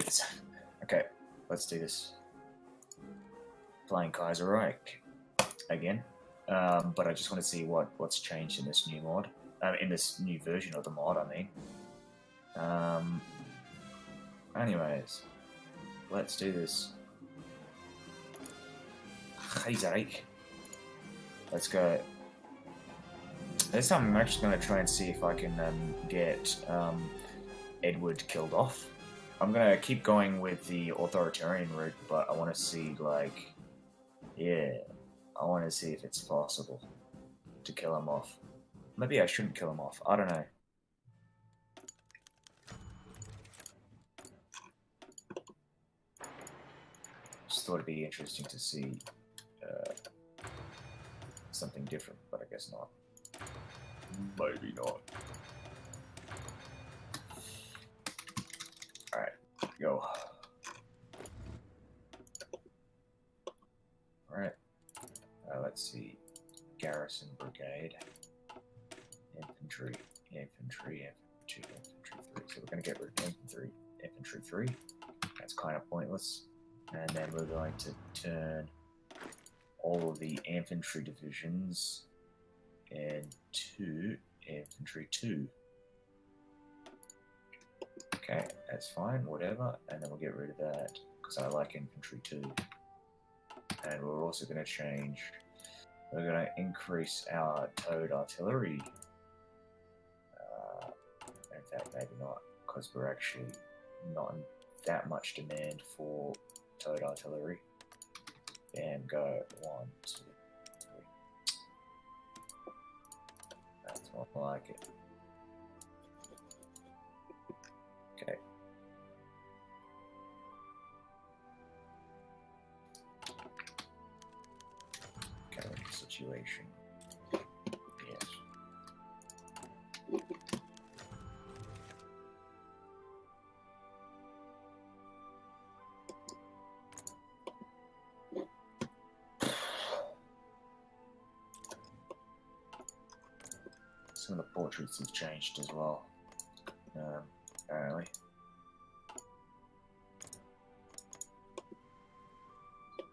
Shit. Okay, let's do this. Playing Kaiserreich again. But I just want to see what's changed in this new mod. In this new version of the mod, I mean. Anyways, let's do this. Kaiserreich. Let's go. This time I'm actually going to try and see if I can get Edward killed off. I'm going to keep going with the authoritarian route, but I want to see, like, yeah, I want to see if it's possible to kill him off. Maybe I shouldn't kill him off. I don't know. Just thought it'd be interesting to see something different, but I guess not. Maybe not. Alright, go. Alright, let's see. Garrison Brigade. Infantry, infantry, infantry 2, infantry 3. So we're going to get rid of infantry 3. That's kind of pointless. And then we're going to turn all of the infantry divisions into infantry 2. Okay, that's fine, whatever. And then we'll get rid of that because I like infantry 2. And we're also going to change, we're going to increase our towed artillery. In fact, maybe not, because we're actually not in that much demand for towed artillery. And go 1, 2, 3. That's more like it. Okay. Current situation. Yes. Some of the portraits have changed as well, apparently.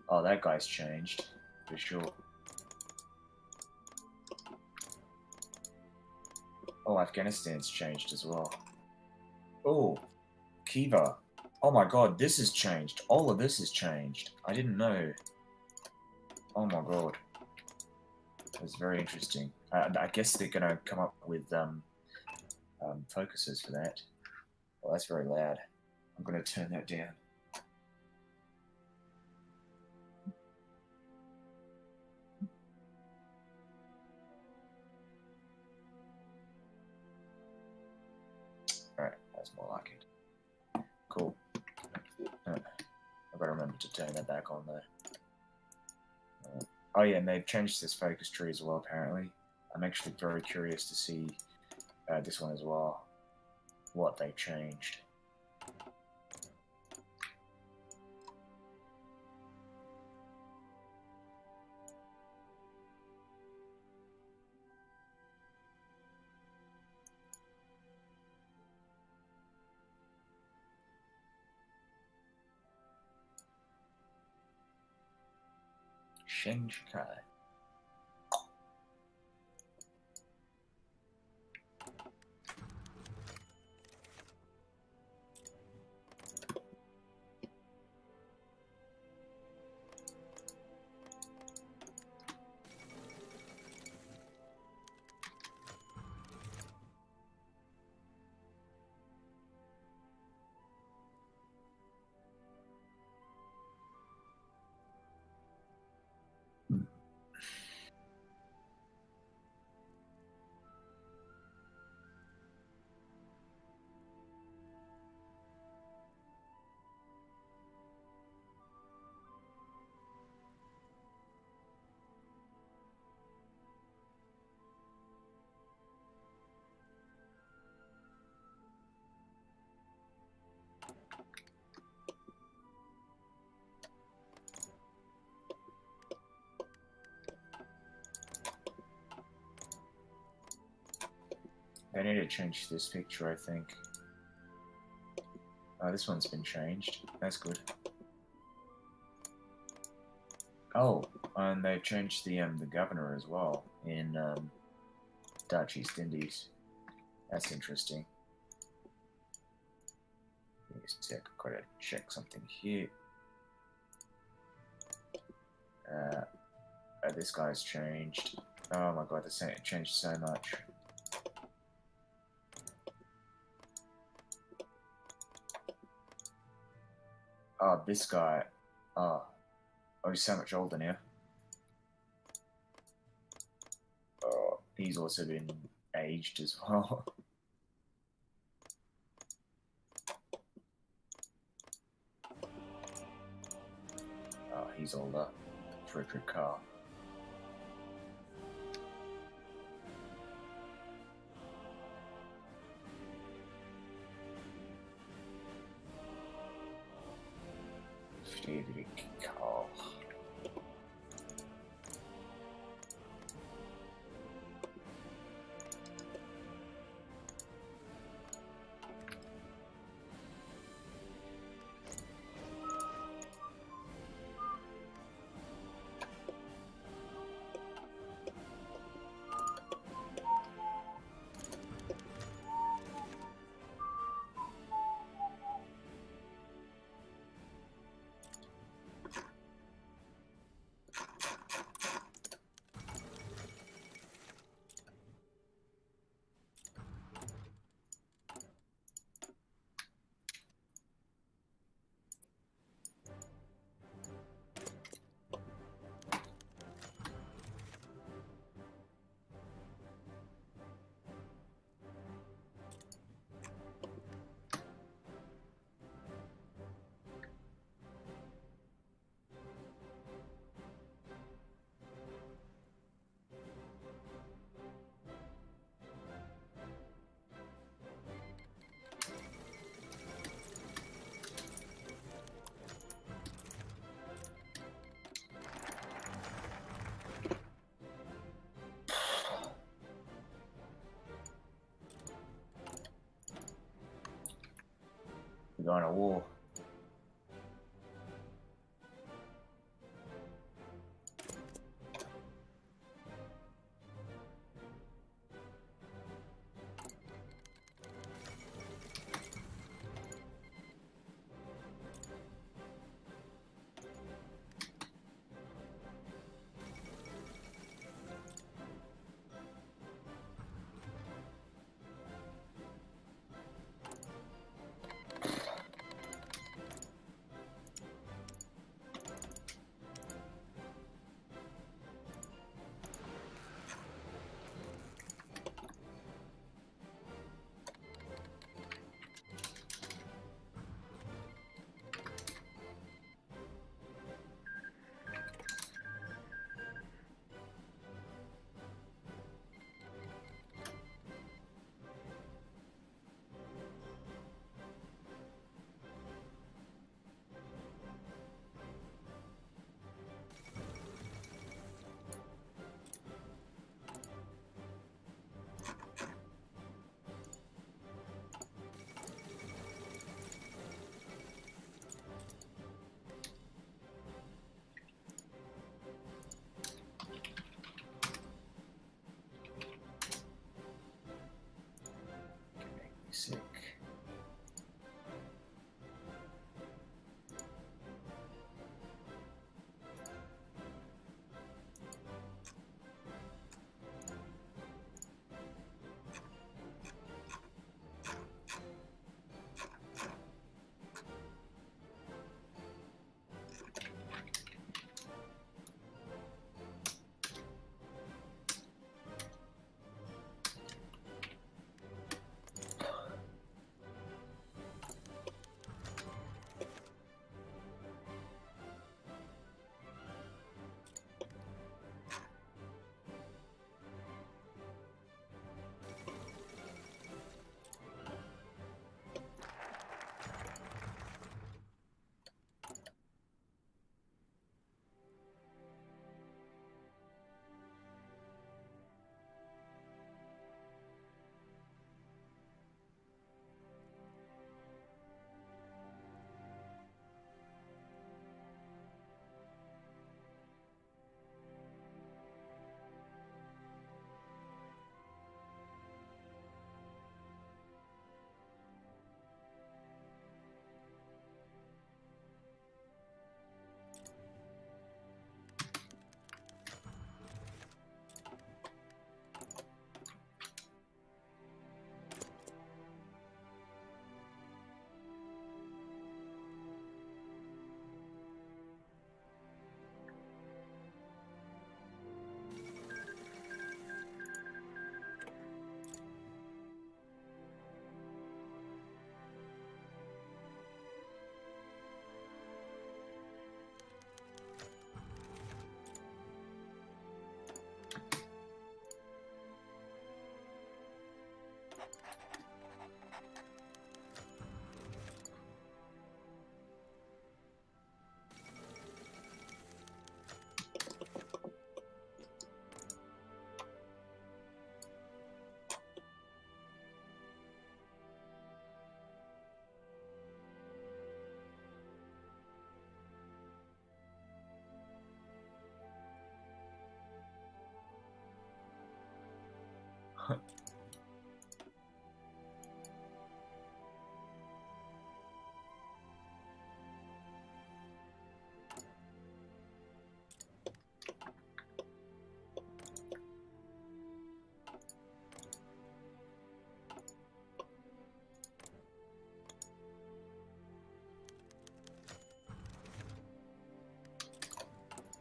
Oh, that guy's changed, for sure. Oh, Afghanistan's changed as well. Oh, Kiva. Oh my god, this has changed. All of this has changed. I didn't know. Oh my god. That's very interesting. I guess they're going to come up with focuses for that. Well, that's very loud. I'm going to turn that down. Alright, that's more like it. Cool. I've got to remember to turn that back on there. Oh yeah, and they've changed this focus tree as well, apparently. I'm actually very curious to see this one as well, what they've changed. Sheng Shikai. I need to change this picture, I think. Oh, this one's been changed. That's good. Oh, and they've changed the governor as well in Dutch East Indies. That's interesting. Give me a sec, I've got to check something here. This guy's changed. Oh my god, this changed so much. Oh, this guy. Oh, he's so much older now. Oh, he's also been aged as well. Oh, he's older. Frederick Carr. Frederick Carr. We're going to war.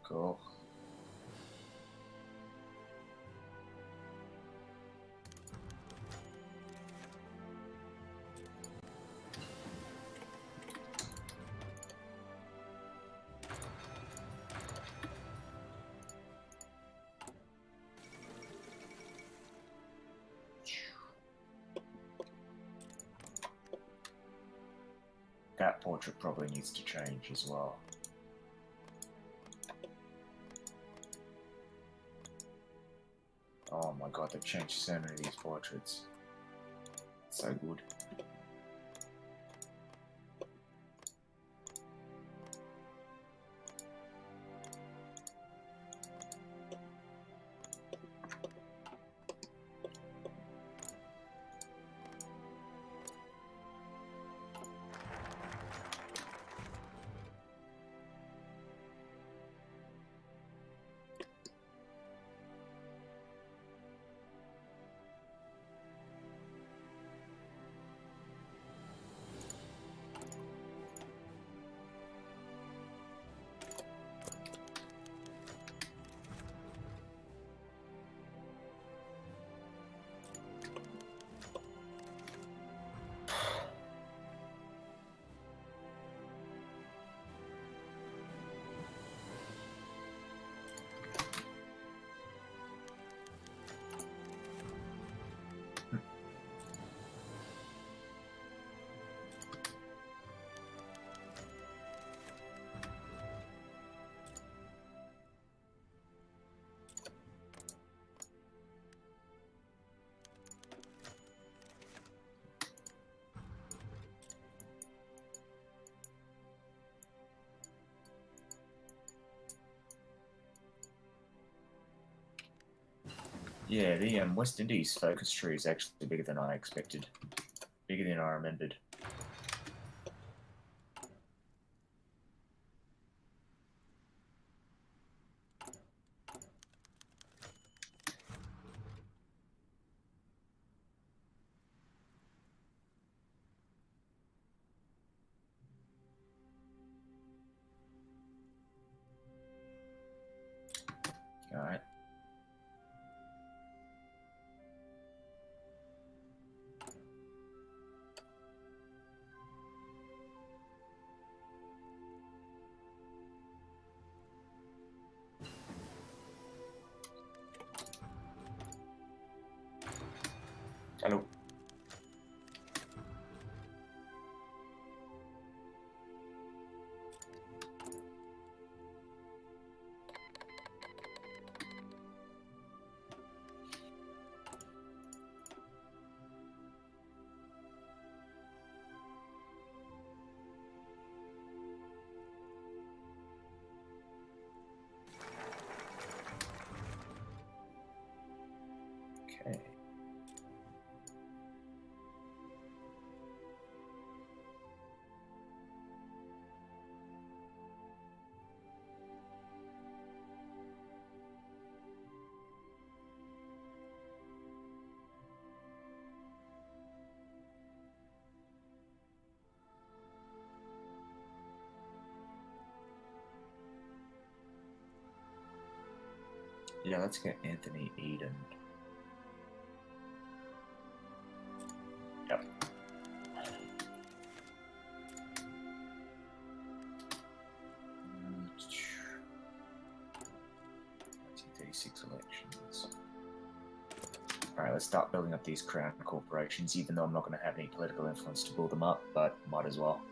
Cool. That portrait probably needs to change as well. Oh my god, they've changed so many of these portraits. So good. Yeah, the West Indies focus tree is actually bigger than I expected. Bigger than I remembered. Alright. Hello. Okay. Yeah, let's get Anthony Eden. Yep. 1936 elections. Alright, let's start building up these crown corporations, even though I'm not going to have any political influence to build them up, but might as well.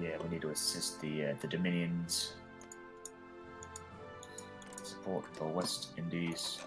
yeah, we need to assist the Dominions. Support the West Indies.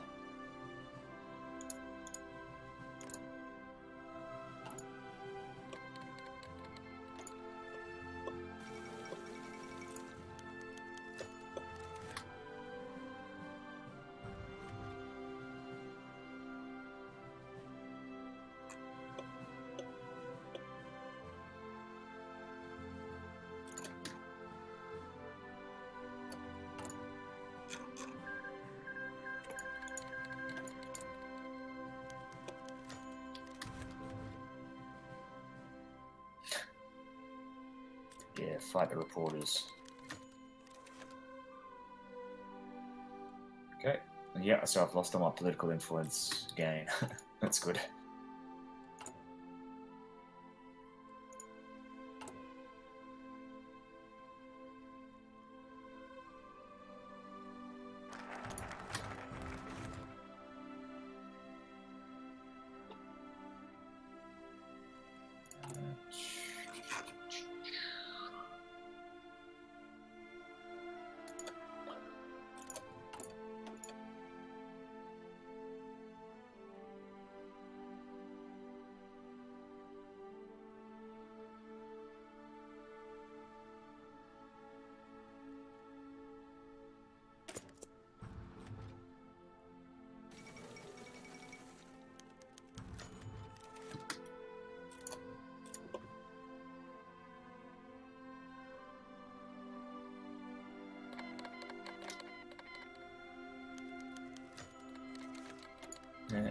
Yeah, fight the reporters. Okay. Yeah, so I've lost all my political influence again. That's good. Yeah.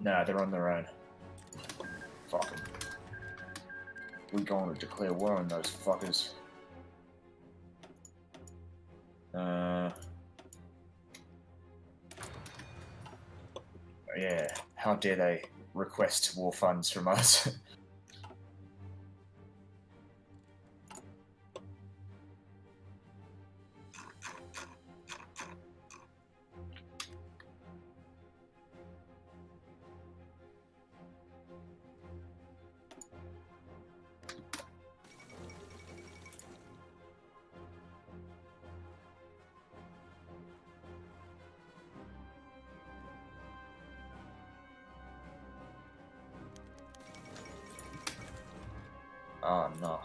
Nah, they're on their own. Fuck 'em. We going to declare war on those fuckers. Yeah, how dare they request war funds from us? Oh no.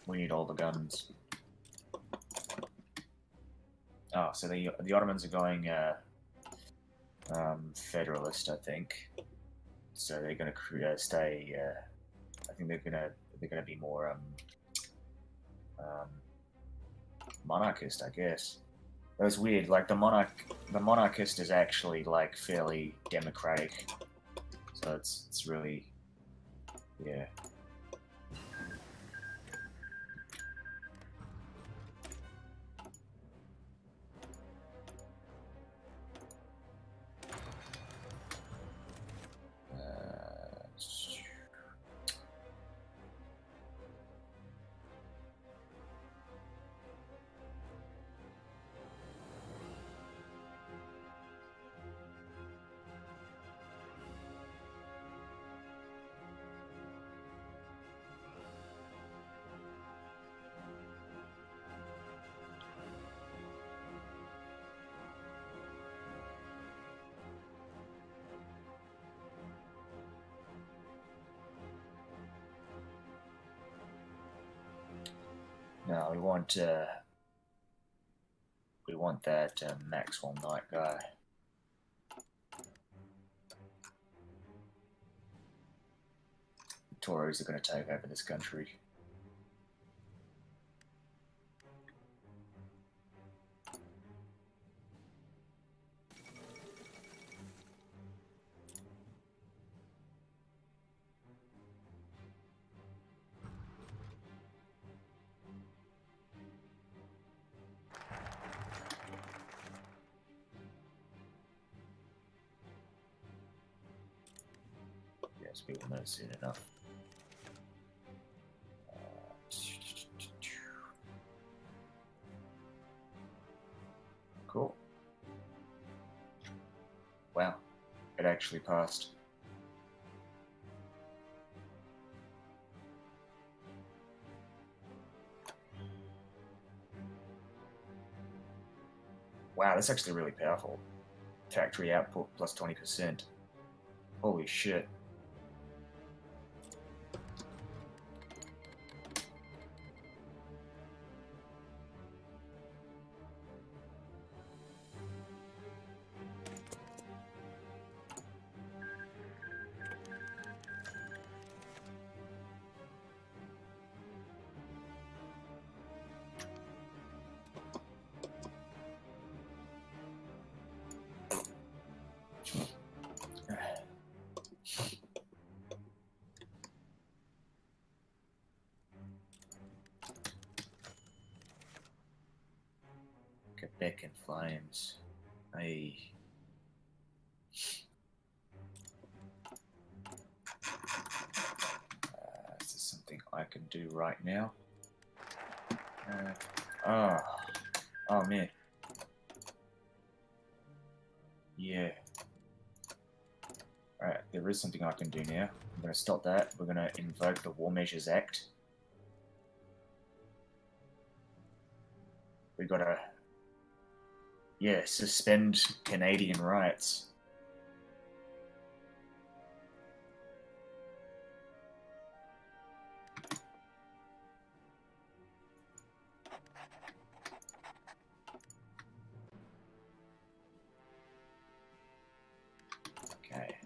We need all the guns. Oh, so the Ottomans are going federalist, I think. So they're going to stay. I think they're gonna be more um, monarchist, I guess. That was weird. Like the monarchist is actually like fairly democratic. So it's really, yeah. No, we want that Maxwell Knight guy. The Tories are going to take over this country. Yes, we will know soon enough. Cool. Wow, it actually passed. Wow, that's actually really powerful. Factory output plus 20%. Holy shit. Quebec in flames. Hey. Is this something I can do right now? Oh man. Yeah. Alright, there is something I can do now. I'm going to stop that. We're going to invoke the War Measures Act. We got to, yeah, suspend Canadian rights. Okay.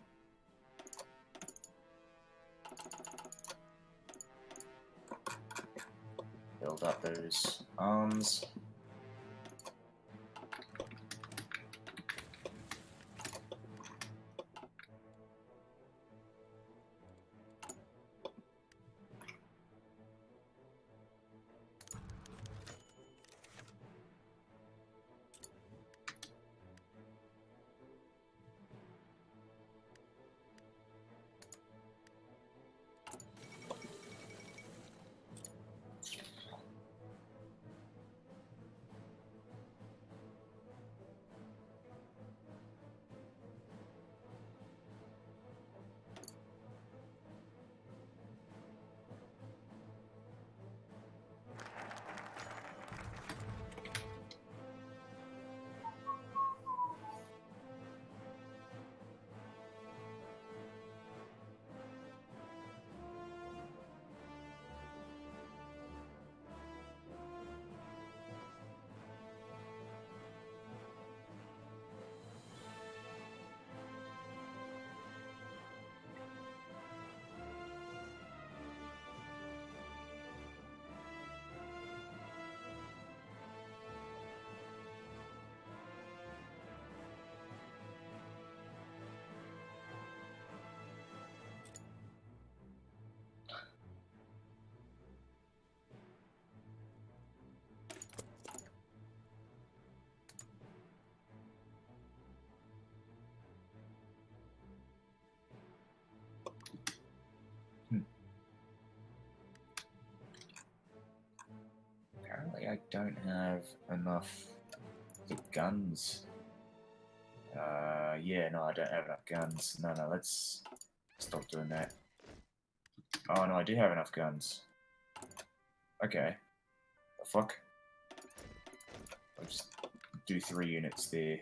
Build up those arms. don't have enough guns. Yeah, no, I don't have enough guns. No, let's stop doing that. Oh, no, I do have enough guns. Okay. The fuck? I'll just do 3 units there.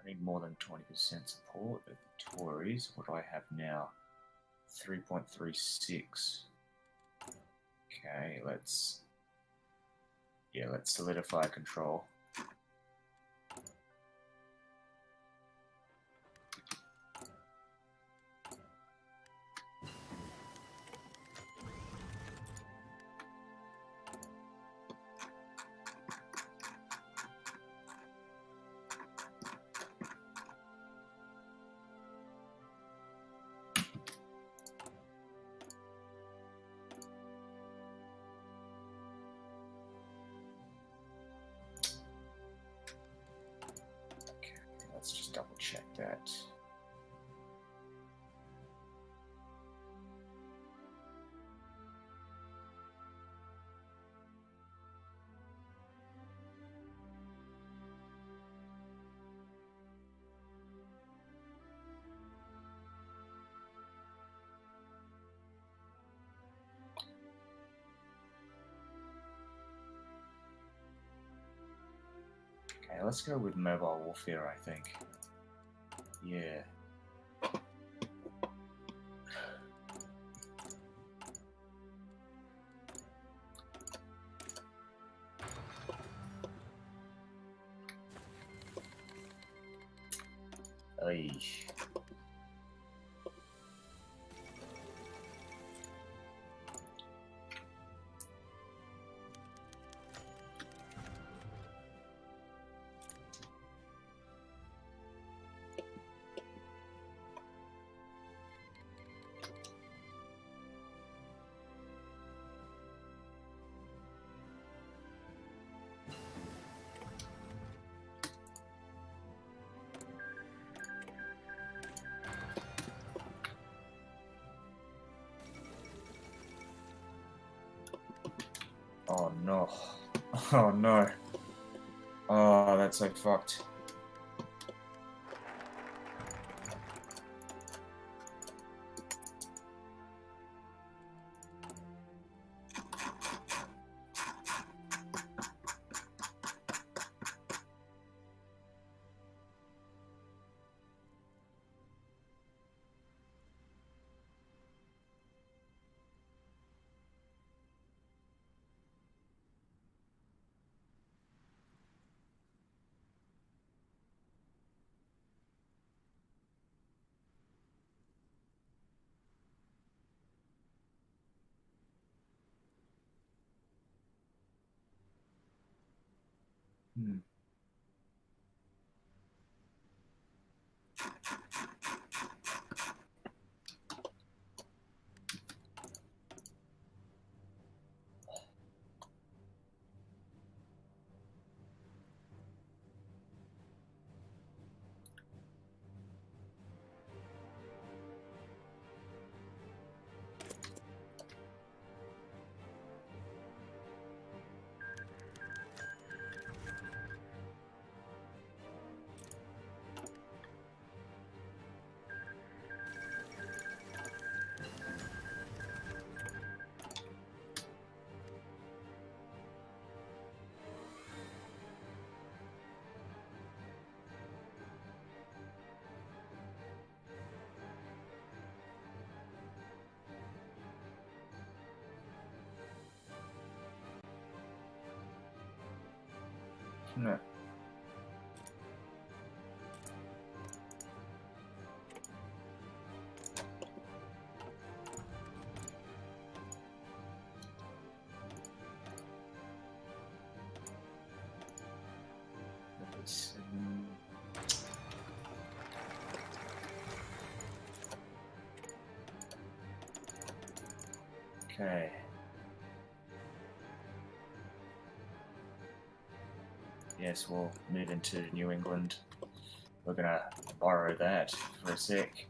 I need more than 20% support of the Tories. What do I have now? 3.36. Okay, let's solidify control. Let's just double check that. Okay, let's go with mobile warfare, I think. Yeah. Ay. Oh no. Oh no. Oh, that's so fucked. Hmm. No. Okay. Yes, we'll move into New England. We're gonna borrow that for a sec.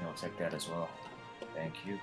I'll take that as well. Thank you.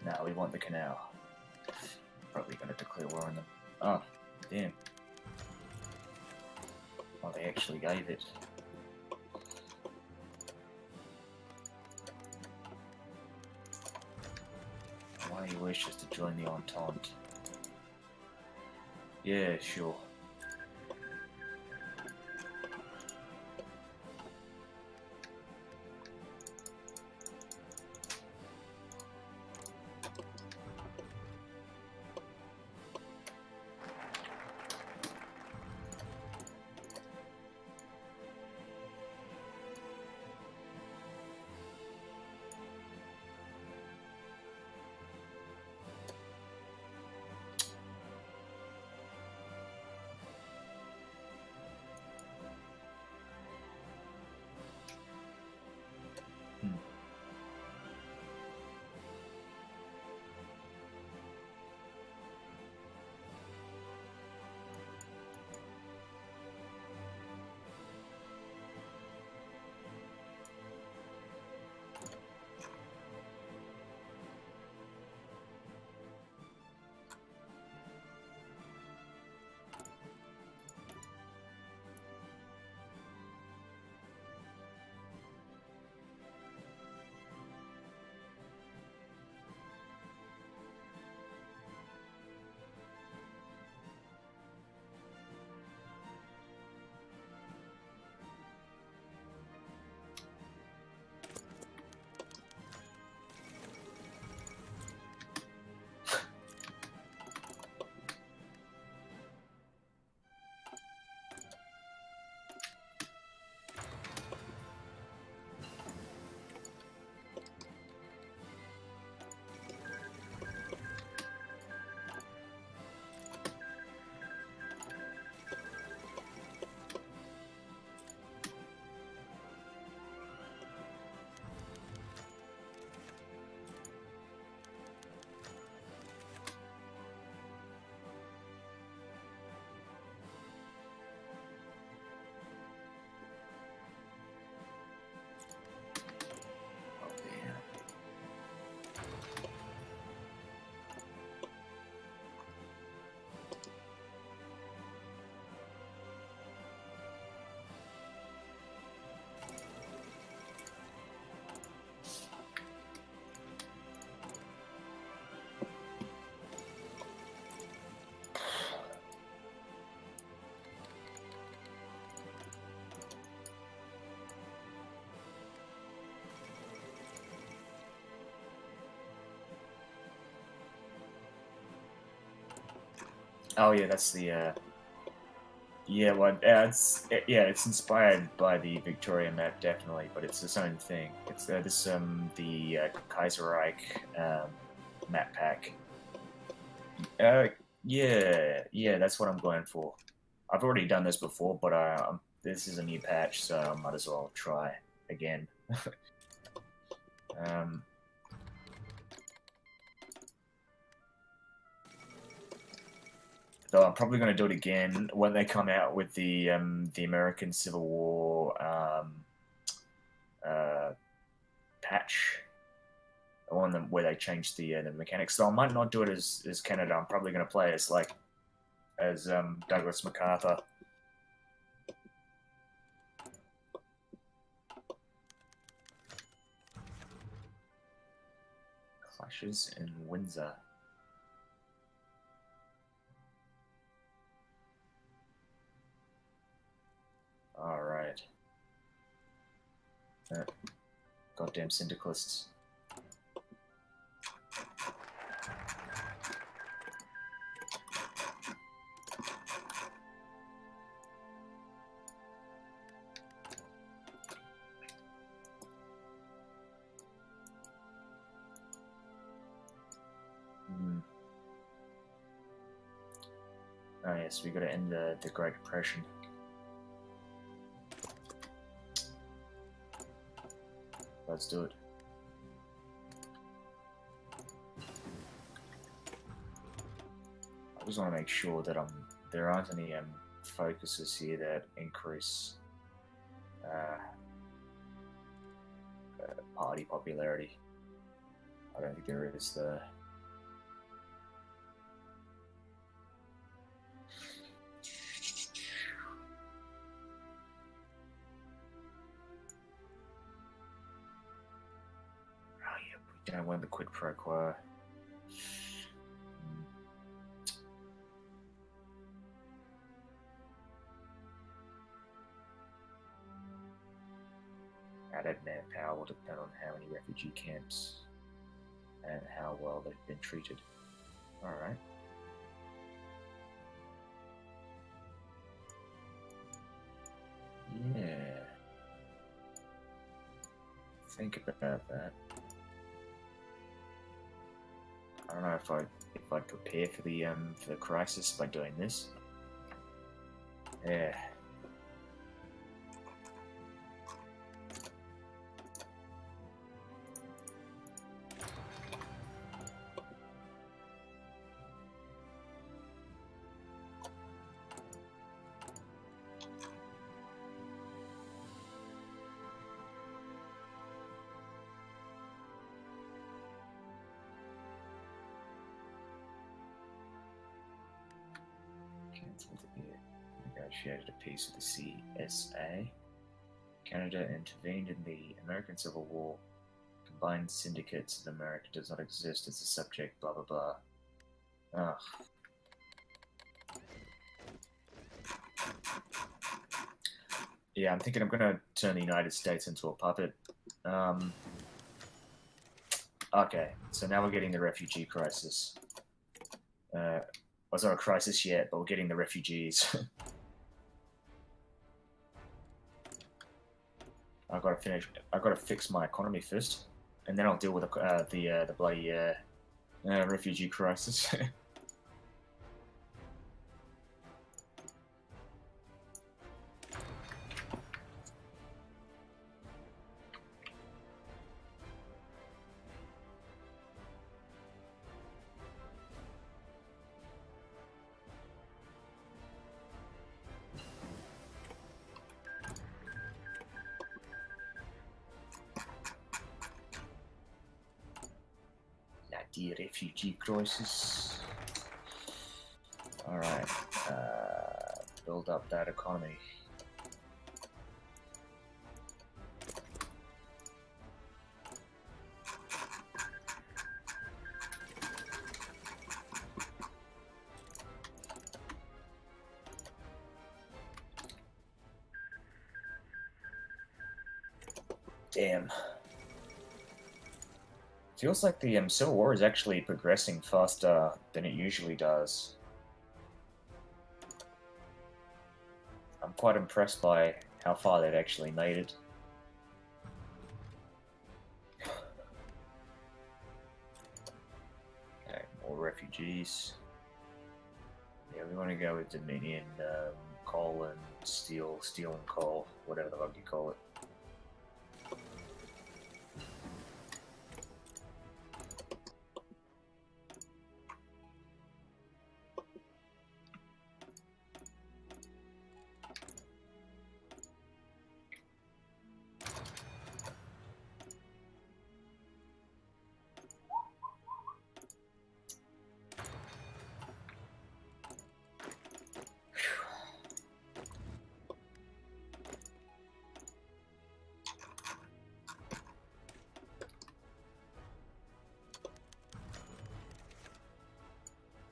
Now we want the canal. Probably gonna declare war on them. Oh, damn. Oh, they actually gave it. Why do you wish us to join the Entente? Yeah, sure. Oh yeah, that's the yeah, well, it's inspired by the Victoria map definitely, but it's its own thing. It's the Kaiserreich map pack. Yeah, that's what I'm going for. I've already done this before, but this is a new patch, so I might as well try again. um, though I'm probably going to do it again when they come out with the American Civil War patch, the one where they changed the mechanics. So I might not do it as Canada. I'm probably going to play as Douglas MacArthur. Clashes in Windsor. All right. Goddamn syndicalists. Oh yes, we got to end the Great Depression. Let's do it. I just want to make sure that there aren't any focuses here that increase party popularity. I don't think there is the. We don't win the quid pro quo. Added manpower will depend on how many refugee camps and how well they've been treated. Alright. Yeah. Think about that. I don't know if I'd prepare for the crisis by doing this. Yeah. Negotiated a peace with the CSA. Canada intervened in the American Civil War. Combined syndicates in America does not exist as a subject, blah blah blah. Ugh. Yeah, I'm thinking I'm gonna turn the United States into a puppet. Okay, so now we're getting the refugee crisis. Well, it's not a crisis yet, but we're getting the refugees. I've got to fix my economy first, and then I'll deal with the bloody refugee crisis. The refugee crisis. Alright, build up that economy. Damn. Feels like the Civil War is actually progressing faster than it usually does. I'm quite impressed by how far they've actually made it. Okay, more refugees. Yeah, we want to go with Dominion coal and steel, steel and coal, whatever the fuck you call it.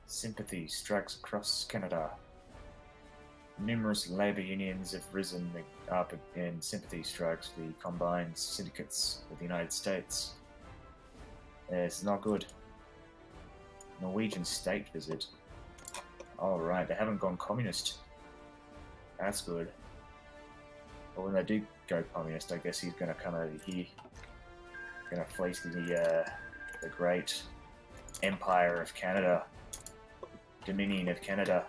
Sympathy strikes across Canada. Numerous labour unions have risen up in sympathy strikes for the combined syndicates of the United States. It's not good. Norwegian state visit. Alright, they haven't gone communist. That's good. But when they do go communist, I guess he's gonna come over here. Gonna fleece the great Empire of Canada. Dominion of Canada.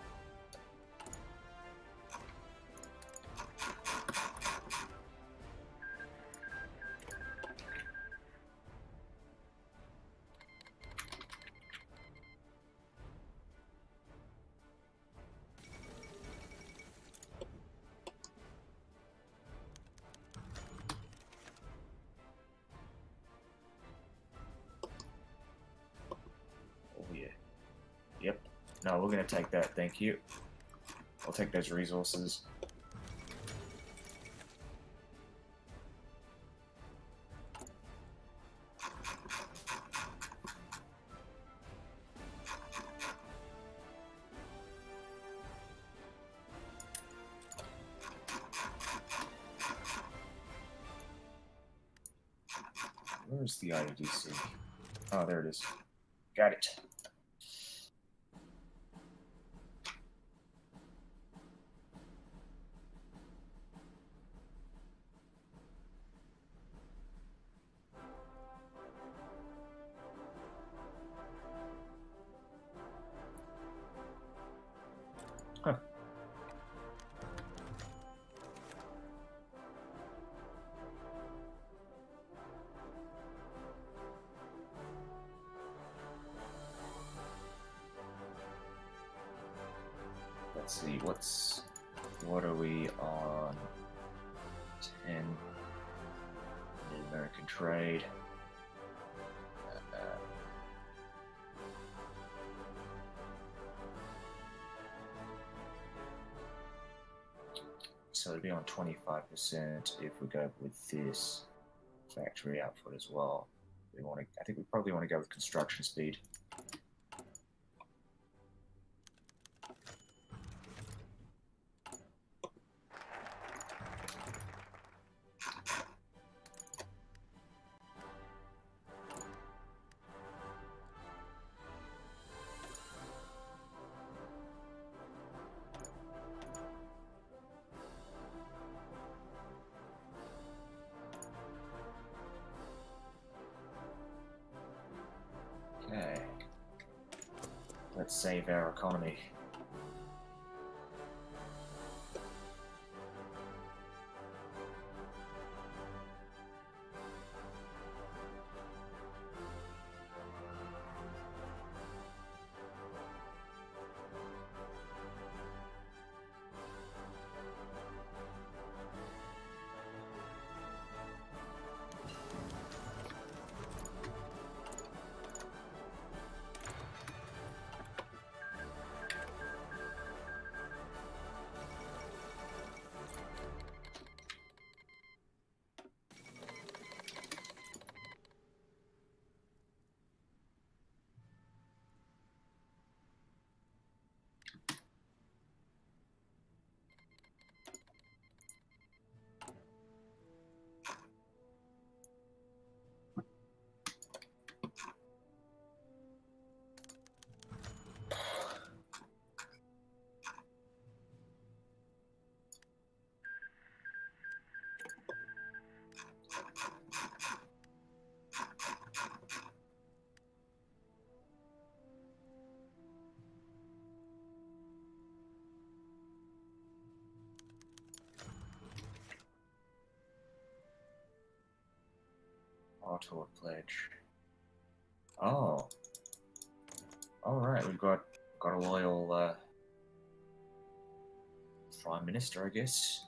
Oh yeah. Yep. No, we're going to take that, thank you. I'll take those resources. Where's the IDC? Oh, there it is. Got it. Huh. Let's see, what are we on? 10. American trade. So it'd be on 25% if we go with this factory output as well. I think we probably want to go with construction speed. Okay. Let's save our economy. Auto pledge. Oh. Alright, we've got a loyal Prime Minister, I guess.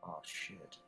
Oh shit.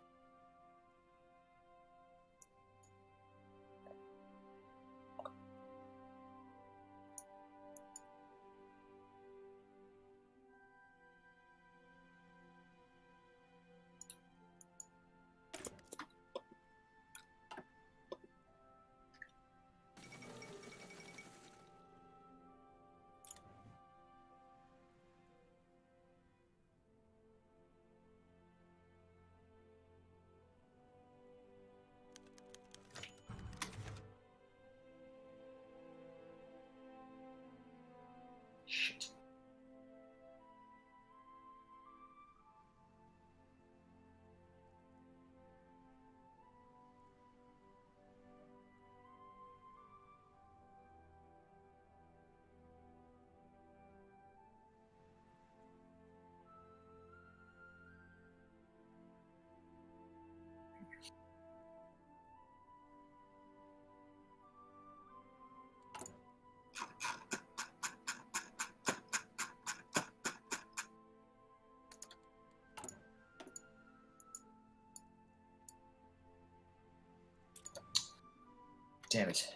Shit. Damn it.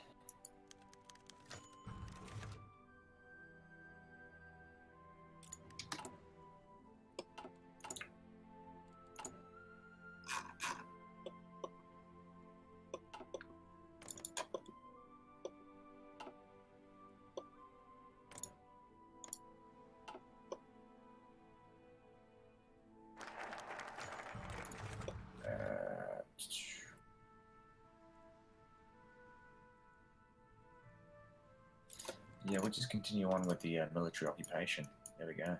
Yeah, we'll just continue on with the military occupation. There we go.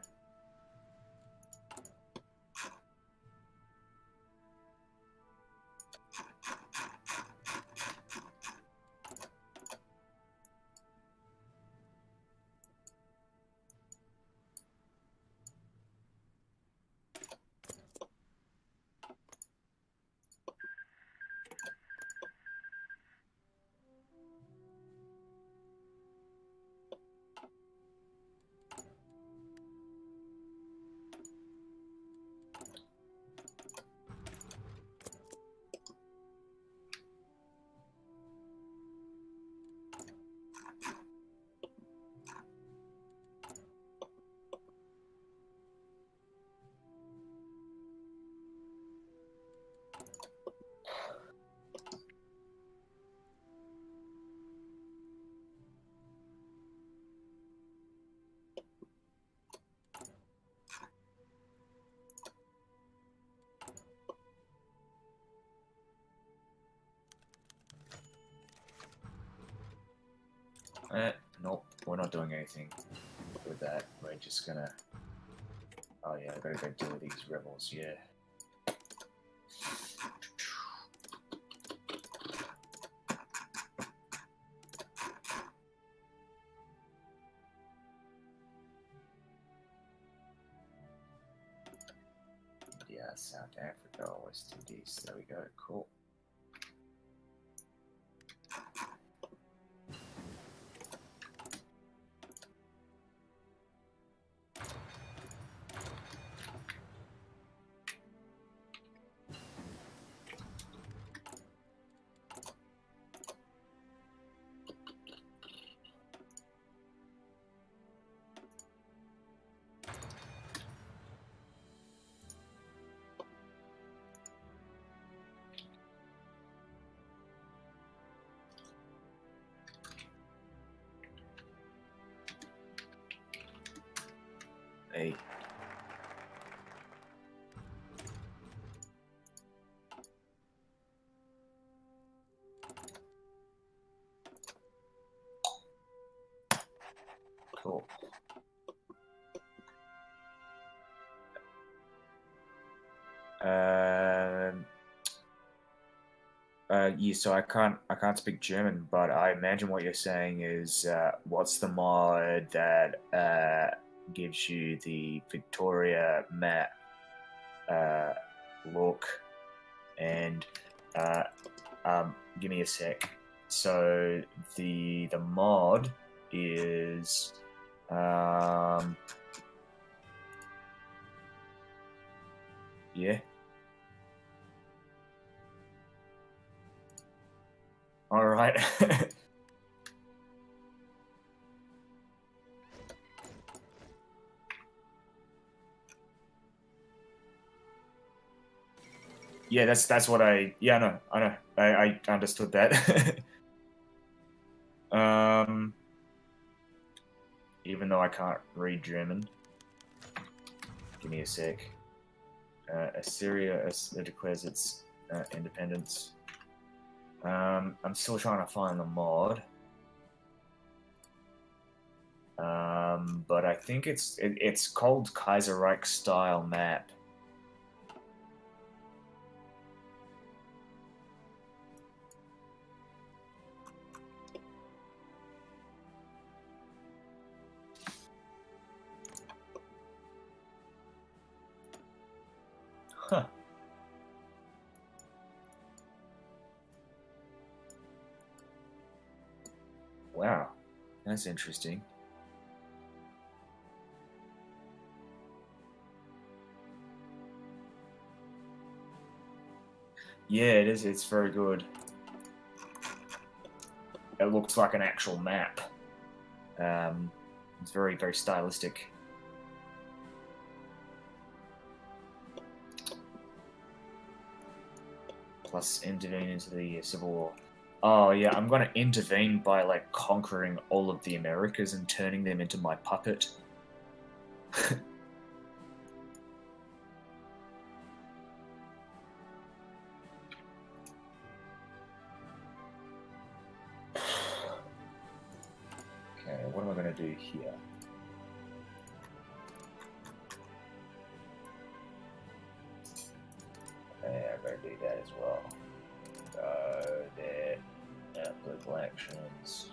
Nope, we're not doing anything with that. We're just gonna... Oh yeah, I gotta go deal with these rebels, yeah. Yeah, South Africa, West Indies, there we go, cool. Hey. Cool. Yeah, so I can't speak German, but I imagine what you're saying is, what's the mod that gives you the Victoria map look? And give me a sec. So the mod is yeah. All right. Yeah, that's what I know. I understood that. Even though I can't read German. Give me a sec. Assyria declares its independence. I'm still trying to find the mod. But I think it's called Kaiserreich style map. Huh. Wow, that's interesting. Yeah, it is. It's very good. It looks like an actual map. It's very, very stylistic. Plus, intervene into the Civil War. Oh yeah, I'm gonna intervene by like conquering all of the Americas and turning them into my puppet. Okay, what am I gonna do here? Yeah, I'm gonna do that as well. There. Political actions.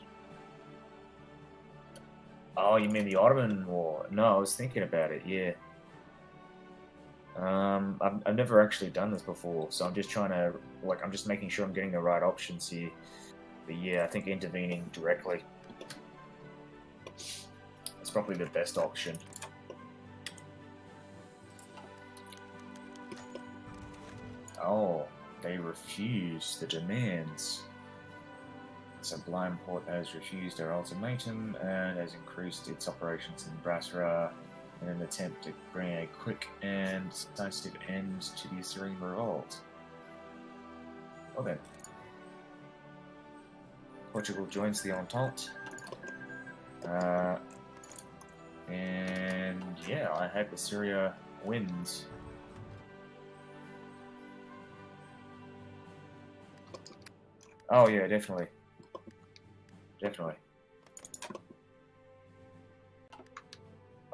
Oh, you mean the Ottoman War? No, I was thinking about it, yeah. I've never actually done this before, so I'm just trying to, like, I'm just making sure I'm getting the right options here. But yeah, I think intervening directly is probably the best option. Oh, they refuse the demands. Sublime Port has refused their ultimatum and has increased its operations in Basra in an attempt to bring a quick and decisive end to the Assyrian revolt. Well then. Portugal joins the Entente. And yeah, I hope Assyria wins. Oh yeah, definitely. Definitely.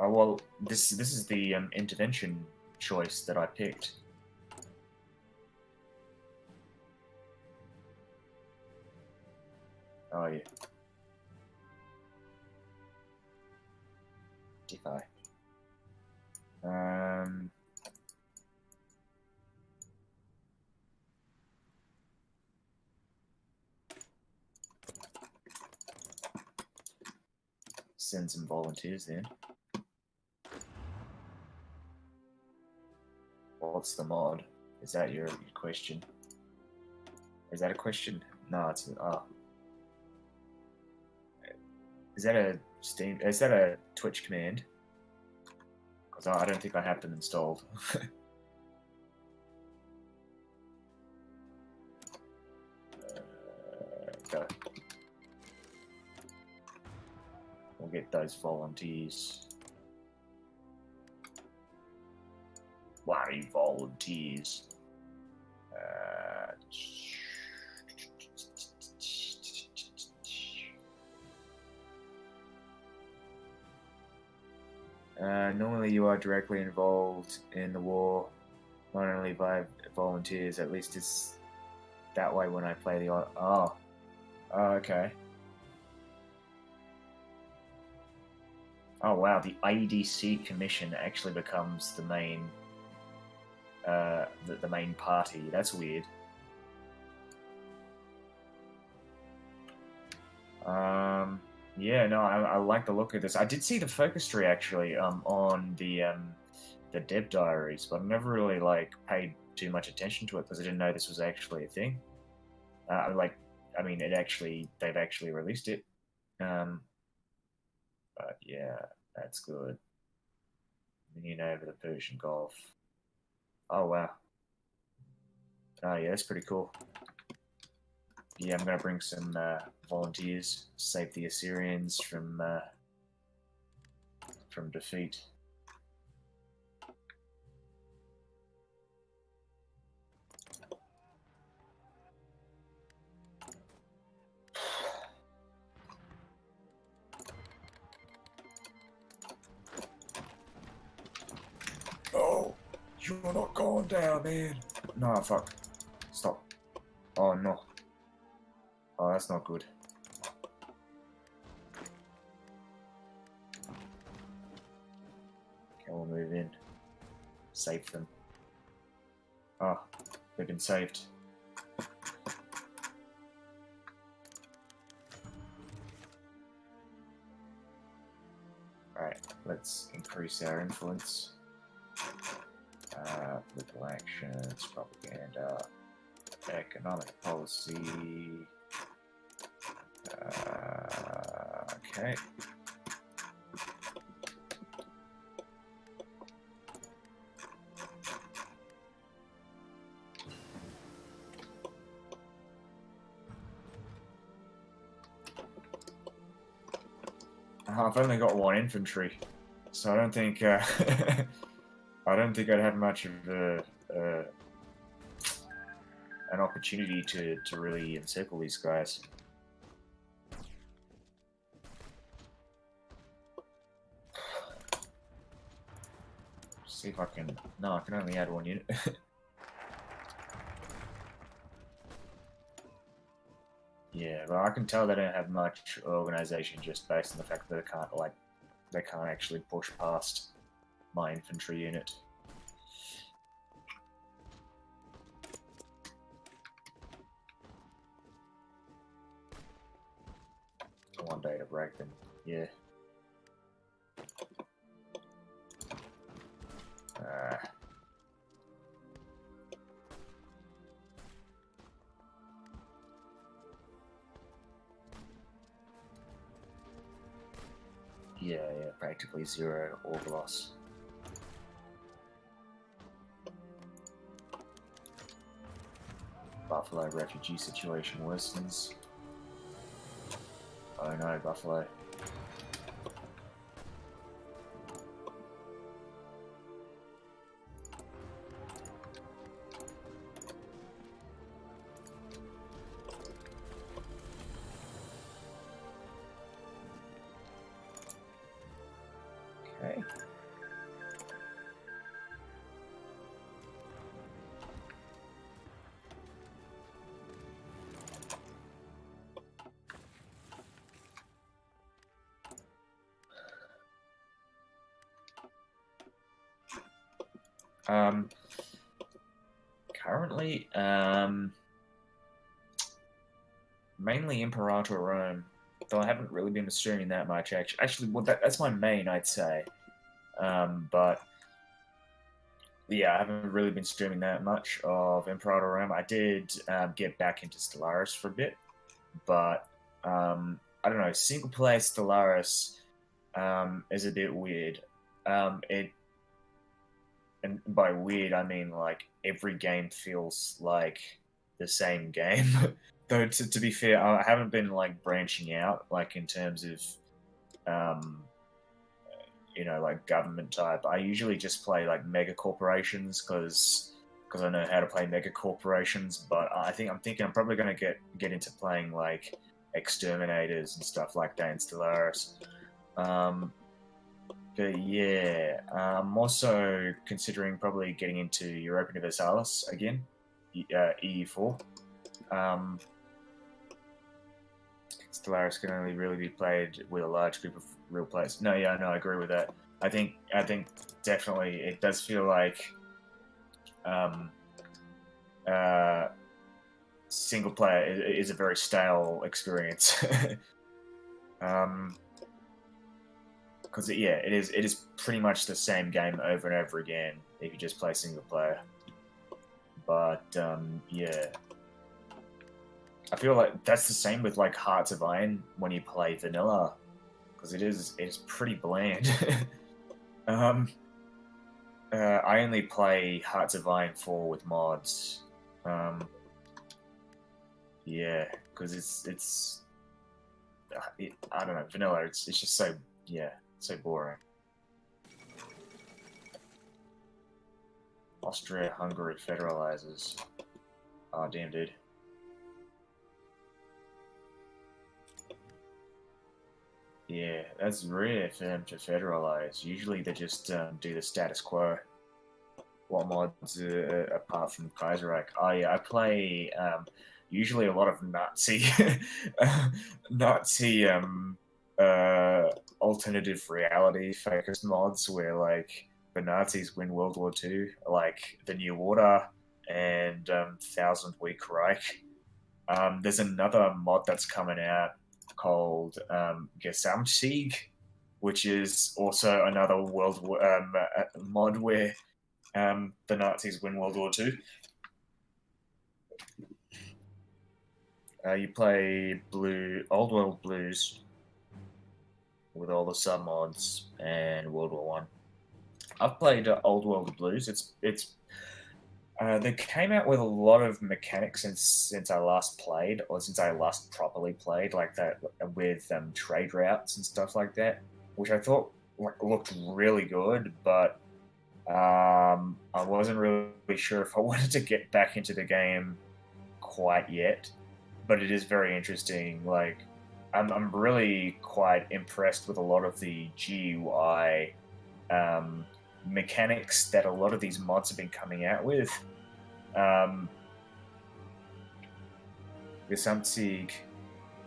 Oh well, this is the intervention choice that I picked. Oh yeah. Defy. Send some volunteers then. What's the mod? Is that your question? Is that a question? No, it's Is that a Steam? Is that a Twitch command? Because I don't think I have them installed. Go. We'll get those volunteers. Why volunteers? Normally you are directly involved in the war, not only by volunteers, at least it's that way when I play the... Oh, okay. Oh wow, the IDC commission actually becomes the main the main party. That's weird. Yeah, no, I like the look of this. I did see the focus tree actually on the dev diaries, but I never really like paid too much attention to it because I didn't know this was actually a thing. Like, I mean, they've actually released it. But yeah, that's good. Minion over the Persian Gulf. Oh wow. Oh yeah, that's pretty cool. Yeah, I'm gonna bring some volunteers, save the Assyrians from defeat. Oh, you're not going down, man. No, fuck. Stop. Oh no. Oh, that's not good. Okay, we'll move in. Save them. Oh, they've been saved. Alright, let's increase our influence. Political actions, propaganda, economic policy. Okay. I've only got one infantry, so I don't think I don't think I'd have much of an opportunity to really encircle these guys. See if I can... No, I can only add one unit. Yeah, but I can tell they don't have much organization just based on the fact that they can't actually push past my infantry unit. One day to break them, yeah. Yeah, practically zero orb loss. Buffalo refugee situation worsens. Oh no, Buffalo. Okay. Currently, mainly Imperator Rome, though I haven't really been streaming that much, actually. Actually, well, that's my main, I'd say. But, yeah, I haven't really been streaming that much of Imperator Rome. I did get back into Stellaris for a bit, but, I don't know, single-player Stellaris is a bit weird. And by weird, I mean, like, every game feels like the same game. Though, to be fair, I haven't been, like, branching out, like, in terms of, um, like, government type. I usually just play, like, mega corporations, because I know how to play mega corporations, but I'm thinking I'm probably going to get into playing, like, exterminators and stuff like that in Stellaris. But yeah, I'm also considering probably getting into Europa Universalis again, EU4. Stellaris can only really be played with a large group of real players. No, yeah, no, I agree with that. I think definitely it does feel like single player is a very stale experience. Because it is pretty much the same game over and over again if you just play single player. But yeah, I feel like that's the same with like Hearts of Iron when you play vanilla, because it is pretty bland. I only play Hearts of Iron 4 with mods. Yeah, because it's I don't know, vanilla. It's just so so boring. Austria-Hungary federalizes. Oh damn, dude. Yeah, that's rare for them to federalize. Usually they just do the status quo. What mods apart from Kaiserreich? Oh yeah, I play usually a lot of Nazi Nazi alternative reality focused mods where like the Nazis win World War II, like the New Order and Thousand Week Reich. There's another mod that's coming out called Gesamtsieg, which is also another mod where the Nazis win World War II. You play Old World Blues with all the submods and World War One. I've played Old World Blues. They came out with a lot of mechanics since I last played, or since I last properly played, like that with trade routes and stuff like that, which I thought looked really good, but I wasn't really sure if I wanted to get back into the game quite yet. But it is very interesting. Like, I'm really quite impressed with a lot of the GUI mechanics that a lot of these mods have been coming out with. Gesamtsieg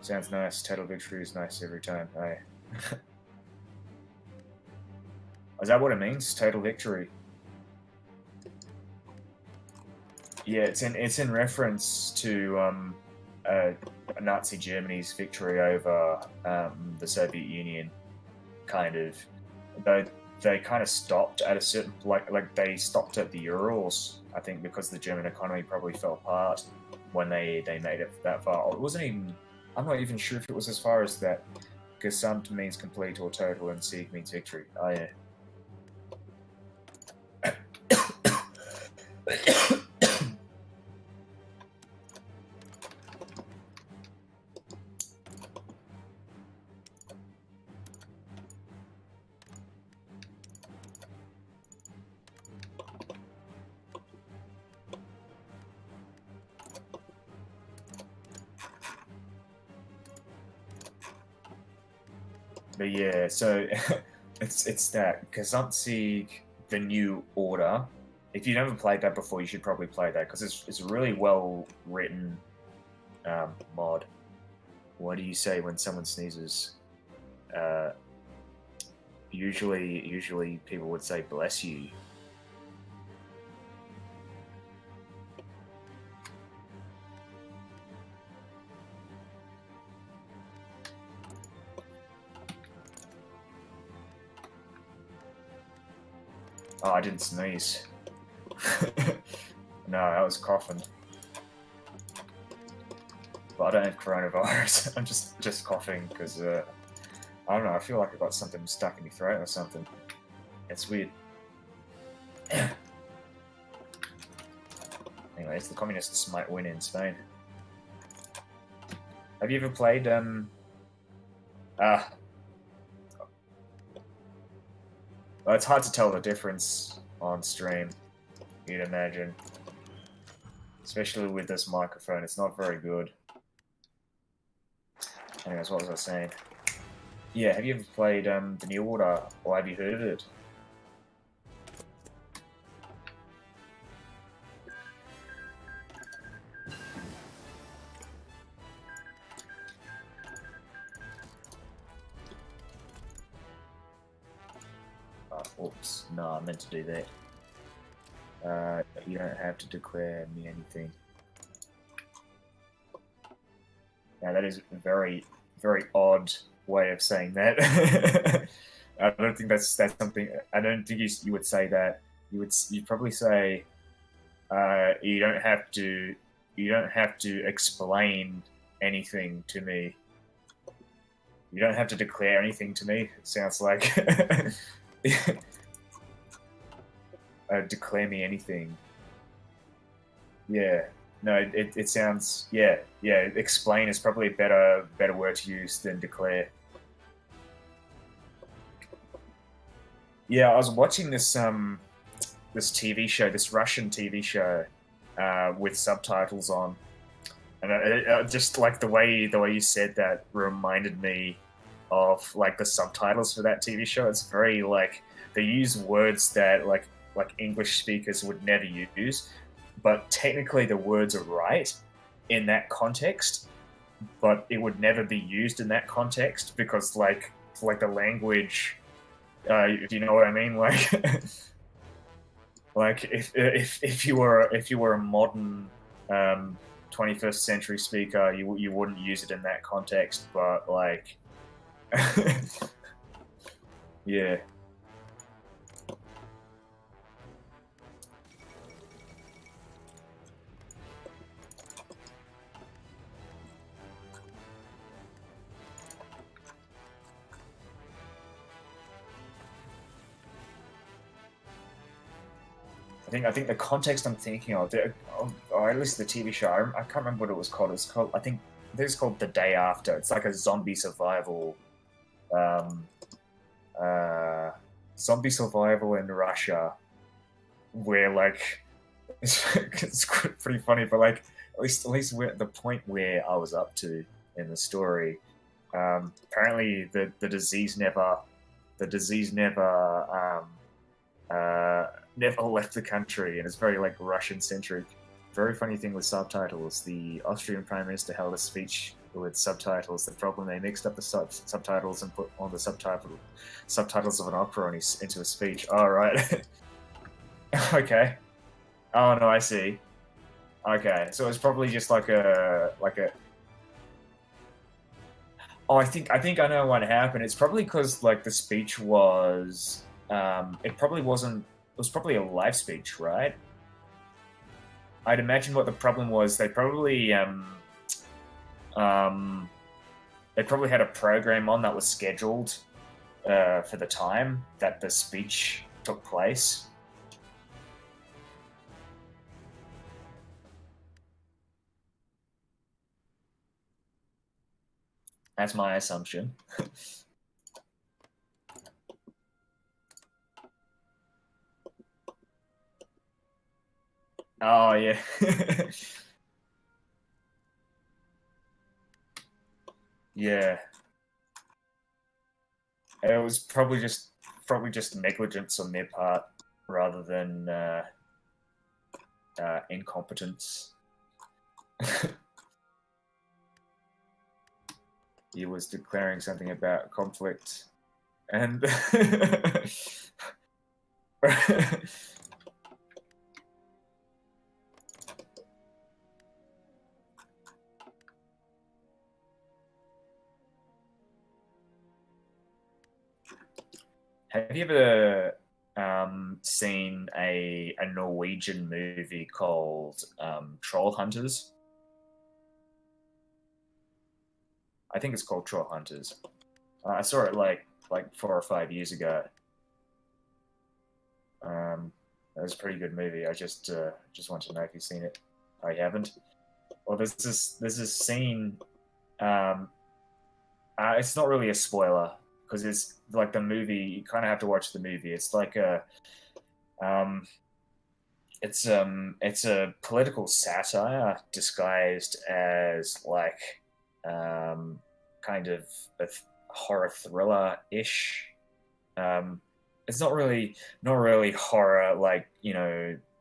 sounds nice. Total victory is nice every time. Is that what it means? Total victory. Yeah, it's in reference to Nazi Germany's victory over the Soviet Union, kind of. Though they kind of stopped at a certain like they stopped at the Urals, I think, because the German economy probably fell apart when they made it that far. It wasn't even. I'm not even sure if it was as far as that. Gesamt means complete or total, and Sieg means victory. Oh yeah. But yeah, so It's that Gesamtsieg, the New Order. If you've never played that before, you should probably play that because it's a really well written mod. What do you say when someone sneezes? Uh, usually people would say "bless you." Oh, I didn't sneeze. No, I was coughing. But I don't have coronavirus. I'm just coughing because I don't know. I feel like I got something stuck in my throat or something. It's weird. Anyways, the communists might win in Spain. Have you ever played well, it's hard to tell the difference on stream, you'd imagine. Especially with this microphone, it's not very good. Anyways, what was I saying? Yeah, have you ever played The New Order, or have you heard of it? Oops, no, I meant to do that. You don't have to declare me anything. Now that is a very, very odd way of saying that. I don't think that's something. I don't think you would say that. You'd probably say you don't have to explain anything to me. You don't have to declare anything to me. It sounds like declare me anything. Yeah. No, it sounds yeah. Explain is probably a better word to use than declare. Yeah, I was watching this this TV show, this Russian TV show, with subtitles on, and just like the way you said that reminded me of like the subtitles for that TV show. It's very like they use words that like English speakers would never use, but technically the words are right in that context, but it would never be used in that context because like the language. Do you know what I mean? Like, like if you were a modern 21st century speaker, you wouldn't use it in that context. But like, yeah. I think the context I'm thinking of, or at least the TV show, I can't remember what it was called. It's called, I think it's called The Day After. It's like a zombie survival, um, uh, zombie survival in Russia, where like it's pretty funny, but like at least we're at the point where I was up to in the story. Apparently, the disease never never left the country, and it's very like Russian centric. Very funny thing with subtitles. The Austrian Prime Minister held a speech with subtitles. The problem, they mixed up the subtitles and put on the subtitles of an opera into a speech. Oh, right. Okay. Oh no, I see. Okay, so it's probably just like a Oh, I think I know what happened. It's probably because like the speech was it probably wasn't. It was probably a live speech, right? I'd imagine what the problem was. Um, they probably had a program on that was scheduled for the time that the speech took place. That's my assumption. Oh yeah. Yeah. It was probably just negligence on their part rather than incompetence. He was declaring something about conflict, and have you ever seen a Norwegian movie called Troll Hunters? I think it's called Troll Hunters. I saw it like 4 or 5 years ago. That was a pretty good movie. I just want to know if you've seen it. I haven't. Well, there's this scene. Um, it's not really a spoiler because it's like the movie. You kind of have to watch the movie. It's like um, it's a political satire disguised as like kind of a horror thriller ish. Um, it's not really horror like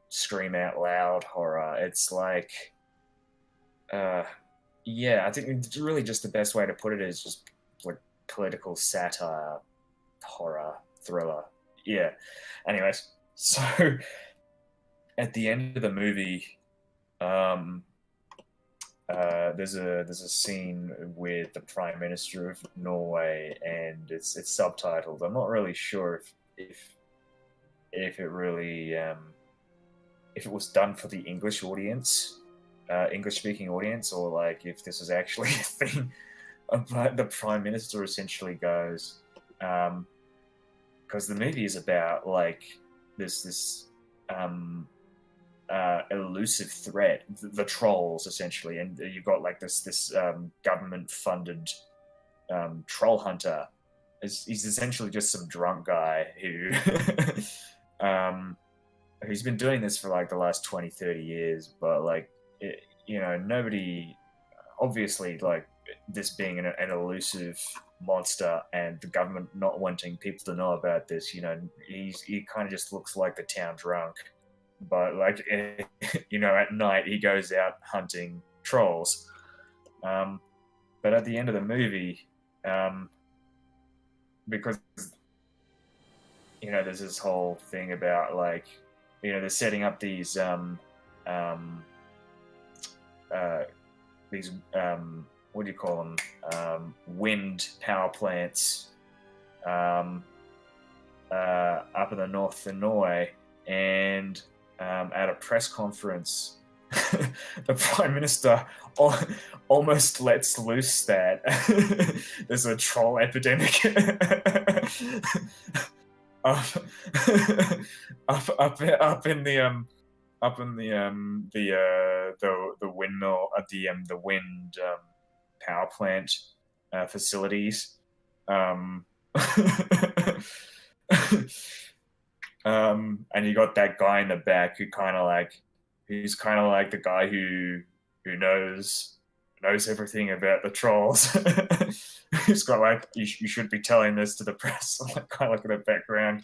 scream out loud horror. It's like uh, yeah, I think it's really just the best way to put it is just like political satire horror thriller. Yeah. Anyways, so at the end of the movie, um, there's a scene with the Prime Minister of Norway, and it's subtitled. I'm not really sure if it really if it was done for the English audience, English speaking audience, or like if this is actually a thing. But the Prime Minister essentially goes, because the movie is about like this elusive threat, the trolls essentially, and you've got like this government funded troll hunter. He's essentially just some drunk guy who who's been doing this for like the last 20, 30 years, but like nobody, obviously, like this being an elusive monster and the government not wanting people to know about this, he kind of just looks like the town drunk. But like at night he goes out hunting trolls. But at the end of the movie, because there's this whole thing about like they're setting up these what do you call them, wind power plants up in the north in Norway, and at a press conference, the Prime Minister almost lets loose that there's a troll epidemic up, up in the windmill at the wind power plant facilities. And you got that guy in the back who's kind of like the guy who knows everything about the trolls. He's got like you should be telling this to the press. Like kind of look at the background.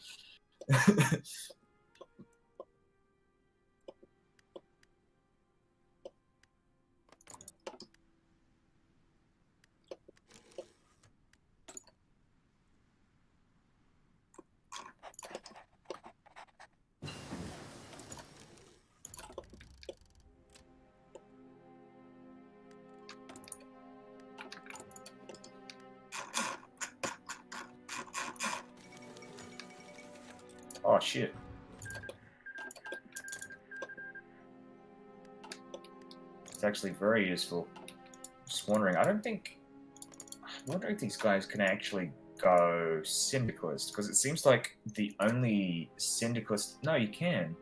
Oh shit. It's actually very useful. Just wondering, I'm wondering if these guys can actually go syndicalist, because it seems like the only syndicalist. No, you can.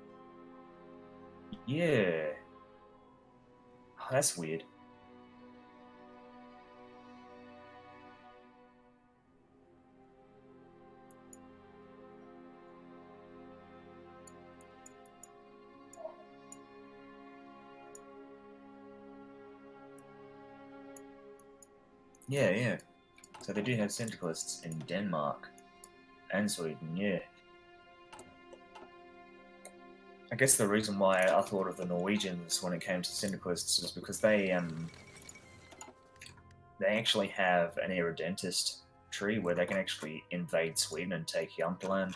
Yeah. Oh, that's weird. Yeah, yeah. So they do have syndicalists in Denmark. And Sweden, yeah. I guess the reason why I thought of the Norwegians when it came to syndicalists is because they actually have an irredentist tree where they can actually invade Sweden and take Jämtland.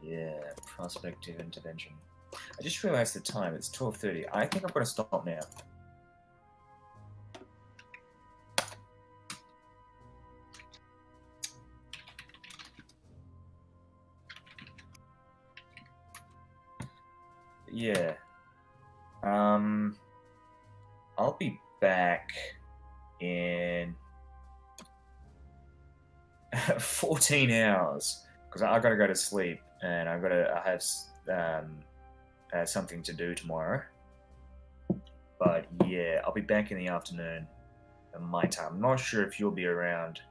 Yeah, prospective intervention. I just realized the time. It's 12:30. I think I'm going to stop now. Yeah. I'll be back in 14 hours because I got to go to sleep and I have something to do tomorrow. But yeah, I'll be back in the afternoon at my time. I'm not sure if you'll be around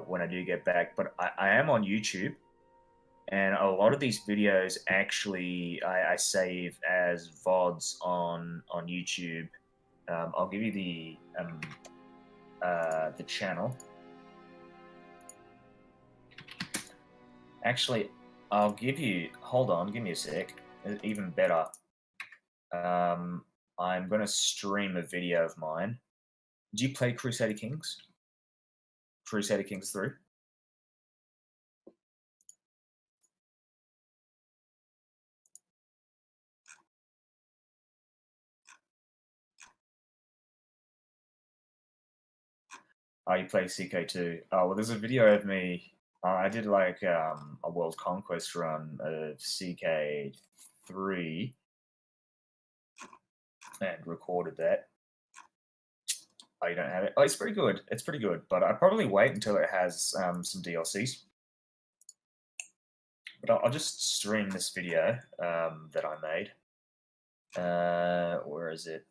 when I do get back, but I am on YouTube. And a lot of these videos actually I save as VODs on YouTube. I'll give you the channel. Actually, I'll give you. Hold on, give me a sec. Even better. I'm gonna stream a video of mine. Do you play Crusader Kings? Crusader Kings 3? Oh, you play CK2. Oh, well, there's a video of me. I did like a World Conquest run of CK3 and recorded that. Oh, you don't have it? Oh, it's pretty good. It's pretty good, but I'll probably wait until it has some DLCs. But I'll just stream this video that I made. Where is it?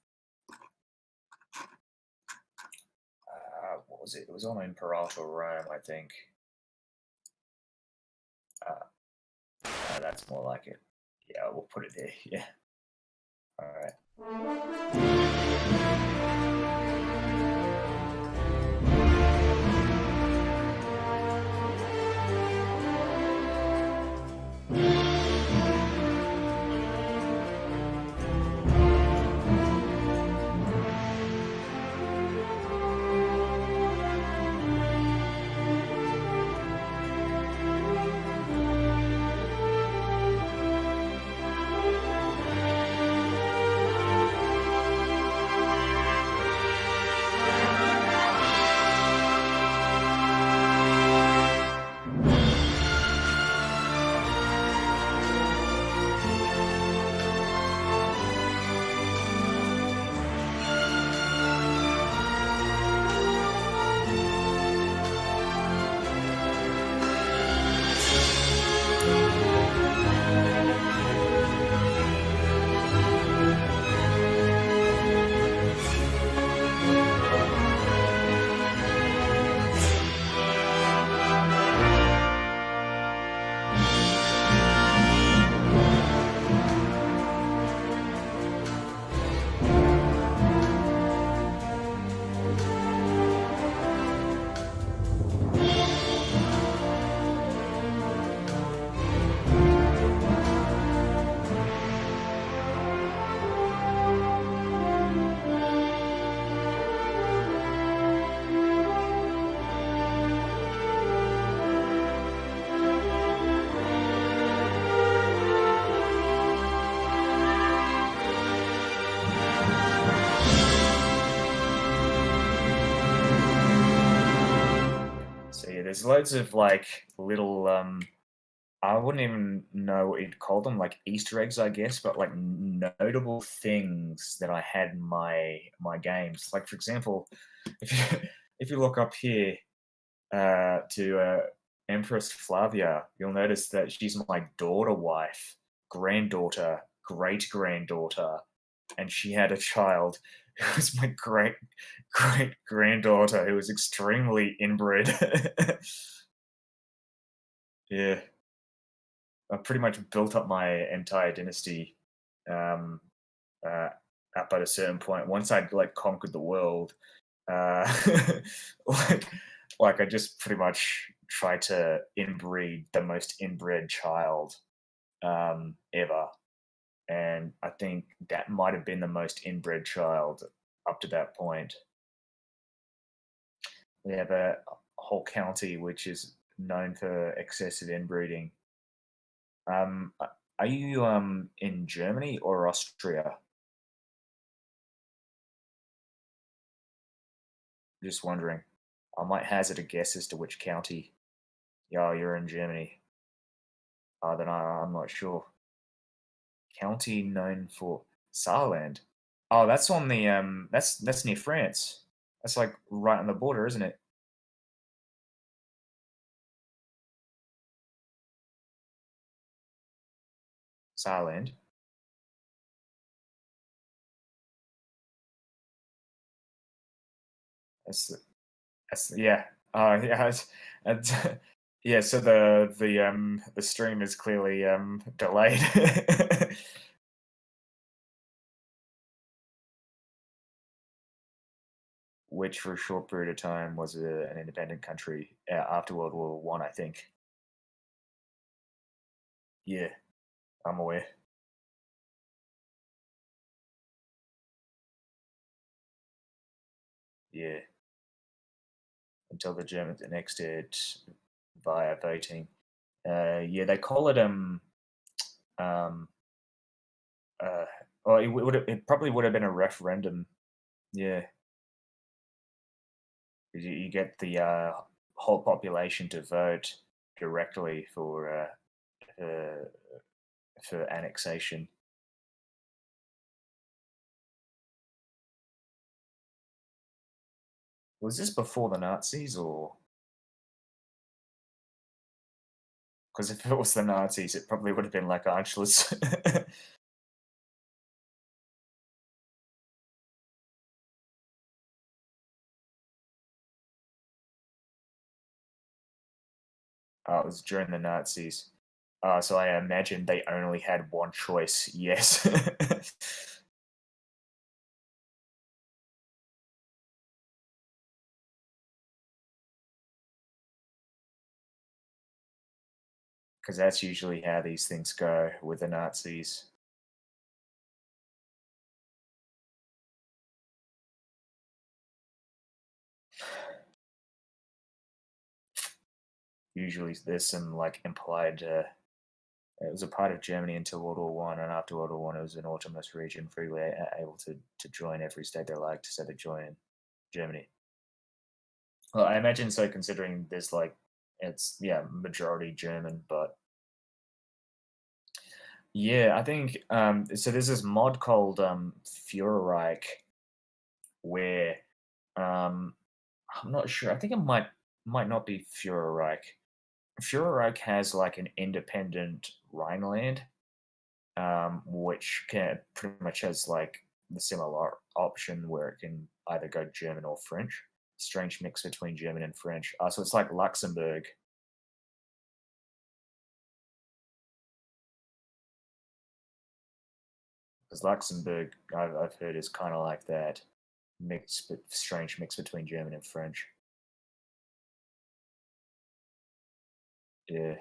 What was it? It was on Imperator Rome, I think. That's more like it. Yeah, we'll put it there. Yeah. All right. There's loads of like little I wouldn't even know what you'd call them, like Easter eggs, I guess, but like notable things that I had in my games. Like for example, if you if you look up here to Empress Flavia, you'll notice that she's my daughter wife, granddaughter, great granddaughter, and she had a child who was my great granddaughter who was extremely inbred. Yeah, I pretty much built up my entire dynasty um, uh, up at a certain point. Once I'd like conquered the world, uh, like I just pretty much tried to inbreed the most inbred child ever, and I think that might have been the most inbred child up to that point. We have a whole county which is known for excessive inbreeding. Are you in Germany or Austria? Just wondering. I might hazard a guess as to which county. Yeah, you're in Germany. Then I'm not sure. County known for Saarland. Oh, that's on the that's near France. That's like right on the border, isn't it? Saarland. That's yeah. Yeah. It's, yeah. So the stream is clearly delayed. Which for a short period of time was an independent country after World War One, I think. Yeah, I'm aware. Yeah, until the Germans annexed it via voting. Yeah, they call it um uh well it probably would have been a referendum. Yeah, 'cause you get the whole population to vote directly uh for annexation. Was this before the Nazis or? Because if it was the Nazis, it probably would have been like Anschluss. It was during the Nazis. So I imagine they only had one choice. Yes. Because that's usually how these things go with the Nazis. Usually there's some like implied. It was a part of Germany until World War One, and after World War One, it was an autonomous region, freely able to join every state they liked. So they joined Germany. Well, I imagine so, considering there's like it's yeah majority German, but yeah, I think so. There's this mod called Führerreich where um, I'm not sure. I think it might not be Führerreich. Führerreich has like an independent Rhineland, which can pretty much has like the similar option where it can either go German or French. Strange mix between German and French. So it's like Luxembourg, because Luxembourg I've heard is kind of like that mix, but strange mix between German and French. Yeah.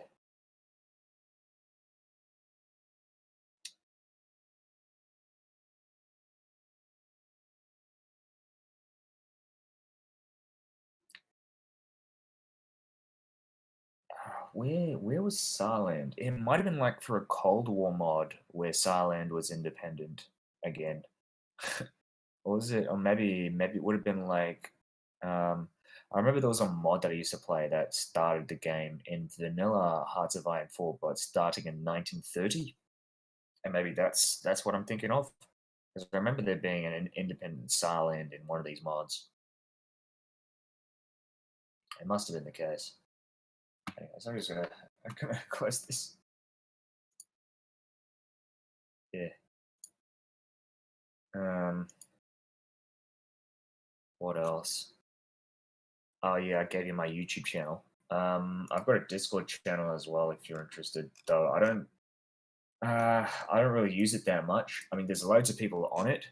Where was Saarland? It might have been like for a Cold War mod where Saarland was independent again. Or was it? Or maybe it would have been like I remember there was a mod that I used to play that started the game in vanilla Hearts of Iron 4, but starting in 1930. And maybe that's what I'm thinking of. Because I remember there being an independent Saarland in one of these mods. It must have been the case. Anyways, I'm gonna close this. Yeah. Um what else? Oh yeah, I gave you my YouTube channel. I've got a Discord channel as well if you're interested. Though I don't really use it that much. I mean, there's loads of people on it,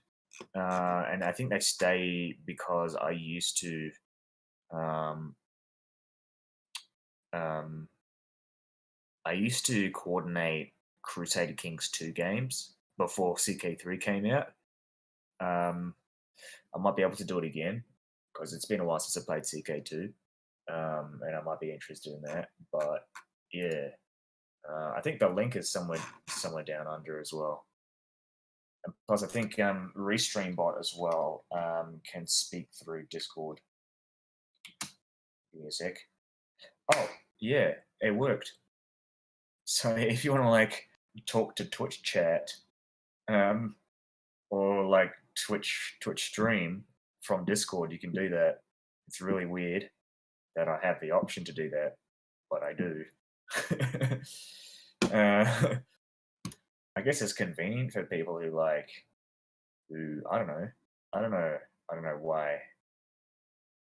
and I think they stay because um, um, I used to coordinate Crusader Kings 2 games before CK3 came out. Um, I might be able to do it again because it's been a while since I played CK2, and I might be interested in that. But yeah, I think the link is somewhere down under as well. And plus, I think Restreambot as well can speak through Discord. Give me a sec. Oh, yeah, it worked. So if you want to like talk to Twitch chat, um, or like Twitch stream from Discord, you can do that. It's really weird that I have the option to do that, but I do. uh, I guess it's convenient for people who I don't know why.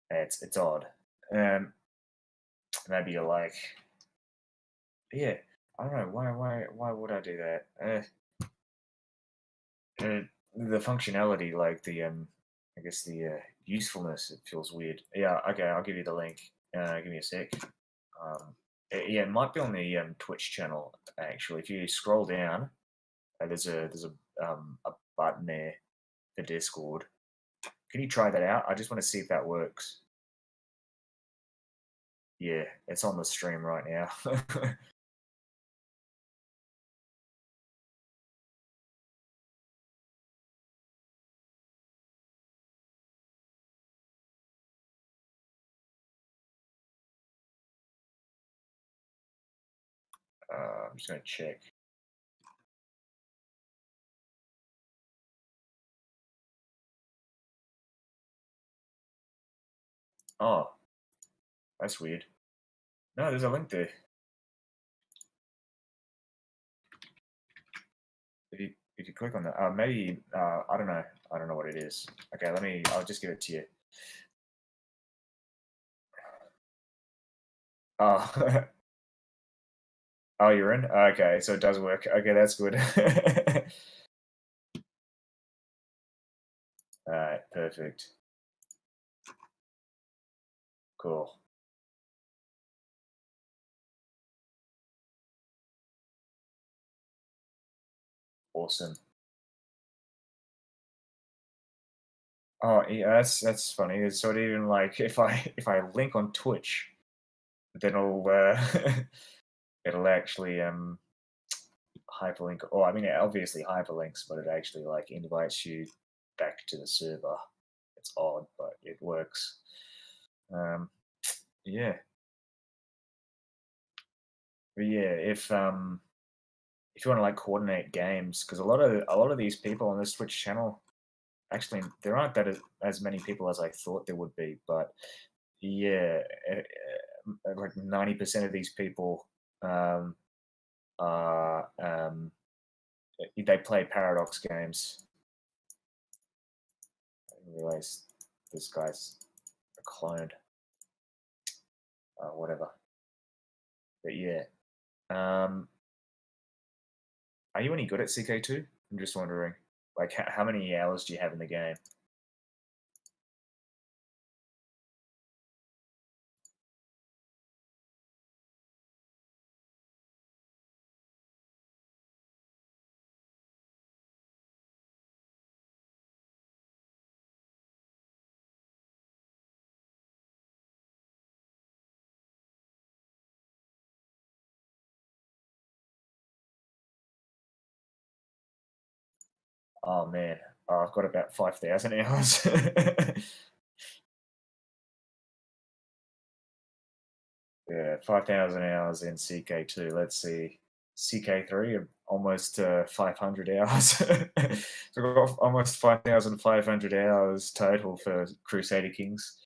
It's odd. Um, maybe you're like, yeah, I don't know why would I do that? Uh, the functionality, like I guess the usefulness, it feels weird. Yeah, okay, I'll give you the link. Give me a sec. Yeah, it might be on the Twitch channel actually. If you scroll down, there's a button there for Discord. Can you try that out? I just want to see if that works. Yeah, it's on the stream right now. I'm just gonna check. Oh, that's weird. No, there's a link there. If you click on that, maybe I don't know. I don't know what it is. Okay, let me. I'll just give it to you. Oh, oh, you're in. Okay, so it does work. Okay, that's good. All right, perfect. Cool. Awesome. Oh, yeah, that's funny. So it even like if I link on Twitch, then it'll actually hyperlink. Or I mean, it obviously hyperlinks, but it actually like invites you back to the server. It's odd, but it works. Um, yeah, but yeah, if you want to like coordinate games, because a lot of these people on this Twitch channel, actually, there aren't as many people as I thought there would be, but yeah, like 90% of these people um, are they play Paradox games. I didn't realize this guy's a clone, whatever. But yeah, um, are you any good at CK2? I'm just wondering, like, how many hours do you have in the game? Oh man, I've got about 5,000 hours. Yeah, 5,000 hours in CK2. Let's see. CK3, almost 500 hours. So we've got almost 5,500 hours total for Crusader Kings.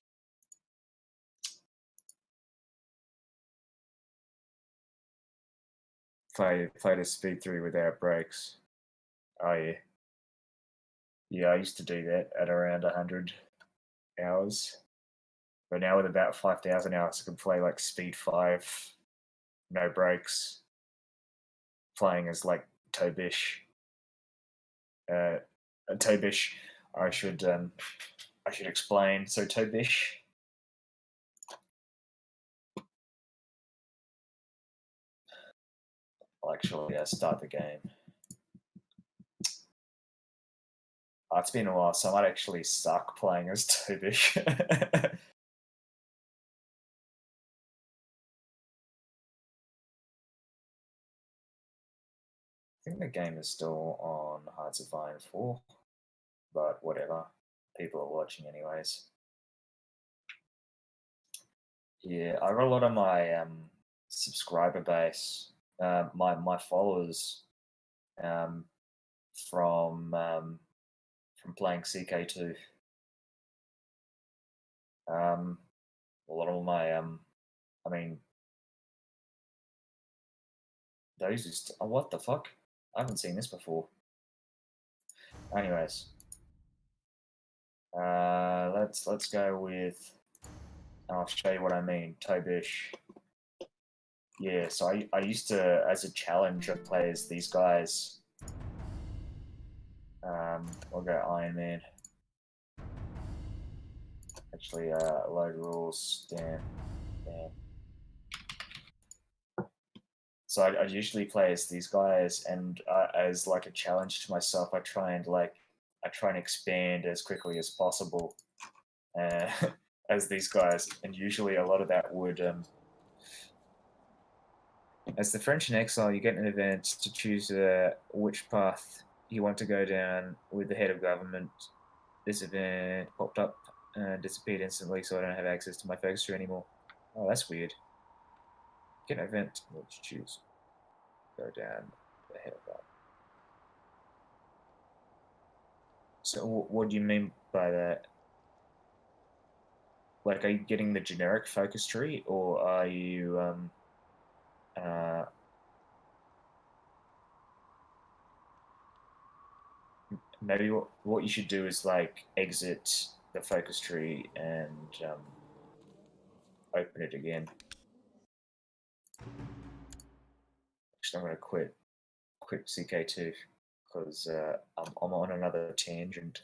Play to speed through without breaks. Oh yeah. Yeah, I used to do that at around 100 hours. But now with about 5,000 hours, I can play like Speed 5, no breaks, playing as like Tobish. Uh, Tobish, I should I should explain. So Tobish, I'll actually start the game. It's been a while, so I might actually suck playing as Tobish. I think the game is still on Hearts of Iron 4, but whatever. People are watching anyways. Yeah, I got a lot of my subscriber base, my followers, um, from playing CK2. A lot of my I mean, those just oh, what the fuck? I haven't seen this before. Anyways, let's go with. I'll show you what I mean. Tobish. Yeah, so I used to, as a challenge, I'd play as these guys. I'll go Iron Man. Actually, load rules. Damn. So I usually play as these guys, and as like a challenge to myself, I try and expand as quickly as possible uh, as these guys, and usually a lot of that would as the French in exile, you get an event to choose which path you want to go down with the head of government. This event popped up and disappeared instantly, so I don't have access to my focus tree anymore. Oh, that's weird. Get an event. Let's choose. Go down the head of government. So, what do you mean by that? Like, are you getting the generic focus tree, or are you uh, maybe what you should do is like exit the focus tree and open it again. Actually, I'm gonna quit CK2 because I'm on another tangent.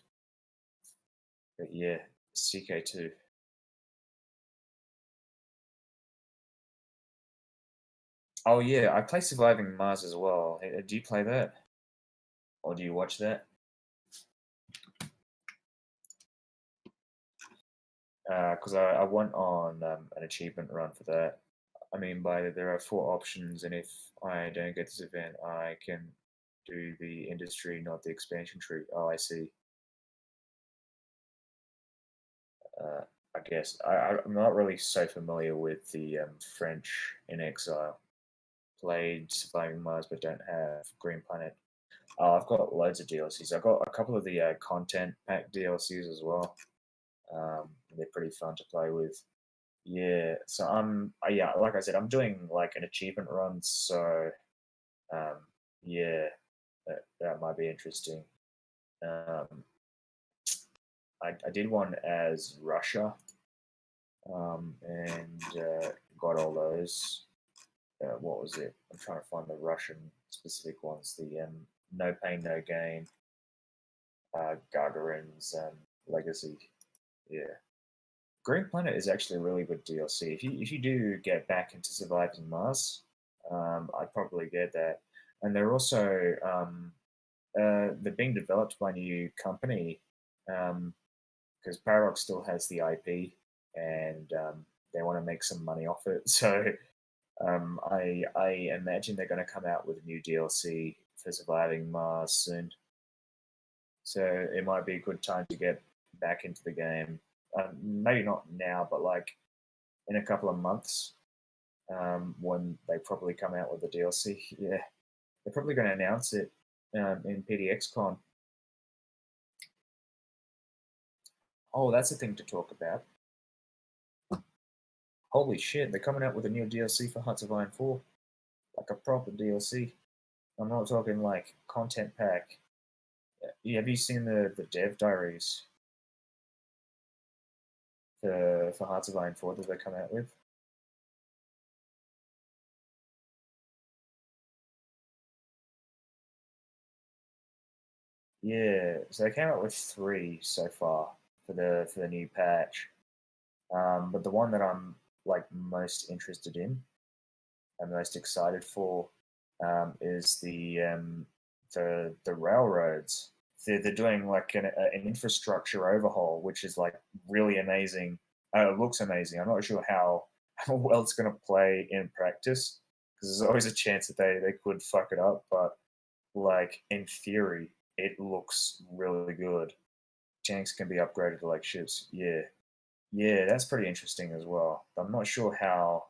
But yeah, CK2. Oh yeah, I play Surviving Mars as well. Do you play that, or do you watch that? Because I went on an achievement run for that. I mean, by that, there are 4 options, and if I don't get this event, I can do the industry, not the expansion tree. Oh, I see. Uh, I guess I'm not really so familiar with the French in Exile. Played Surviving Mars, but don't have Green Planet. Oh, I've got loads of DLCs. I've got a couple of the content pack DLCs as well. They're pretty fun to play with. Yeah, so yeah, like I said, I'm doing like an achievement run, so um, yeah, that might be interesting. Um, I did one as Russia, and got all those. What was it? I'm trying to find the Russian specific ones. The No Pain No Gain, Gagarin's Legacy. Yeah, Green Planet is actually a really good DLC. If you do get back into Surviving Mars, I'd probably get that. And they're also they're being developed by a new company because Paradox still has the IP and they want to make some money off it. So I imagine they're going to come out with a new DLC for Surviving Mars soon. So it might be a good time to get back into the game. Maybe not now, but like in a couple of months when they probably come out with the DLC. Yeah, they're probably going to announce it in PDXCon. Oh, that's a thing to talk about. Holy shit, they're coming out with a new DLC for Hearts of Iron 4. Like a proper DLC. I'm not talking like content pack. Yeah, have you seen the dev diaries? for Hearts of Iron 4 that they come out with. Yeah, so they came out with three so far for the new patch. But the one that I'm like most interested in and most excited for is the railroads. They're doing like an infrastructure overhaul, which is like really amazing. It looks amazing. I'm not sure how well it's going to play in practice because there's always a chance that they could fuck it up. But like in theory, it looks really good. Tanks can be upgraded to like ships. Yeah, yeah, that's pretty interesting as well. I'm not sure how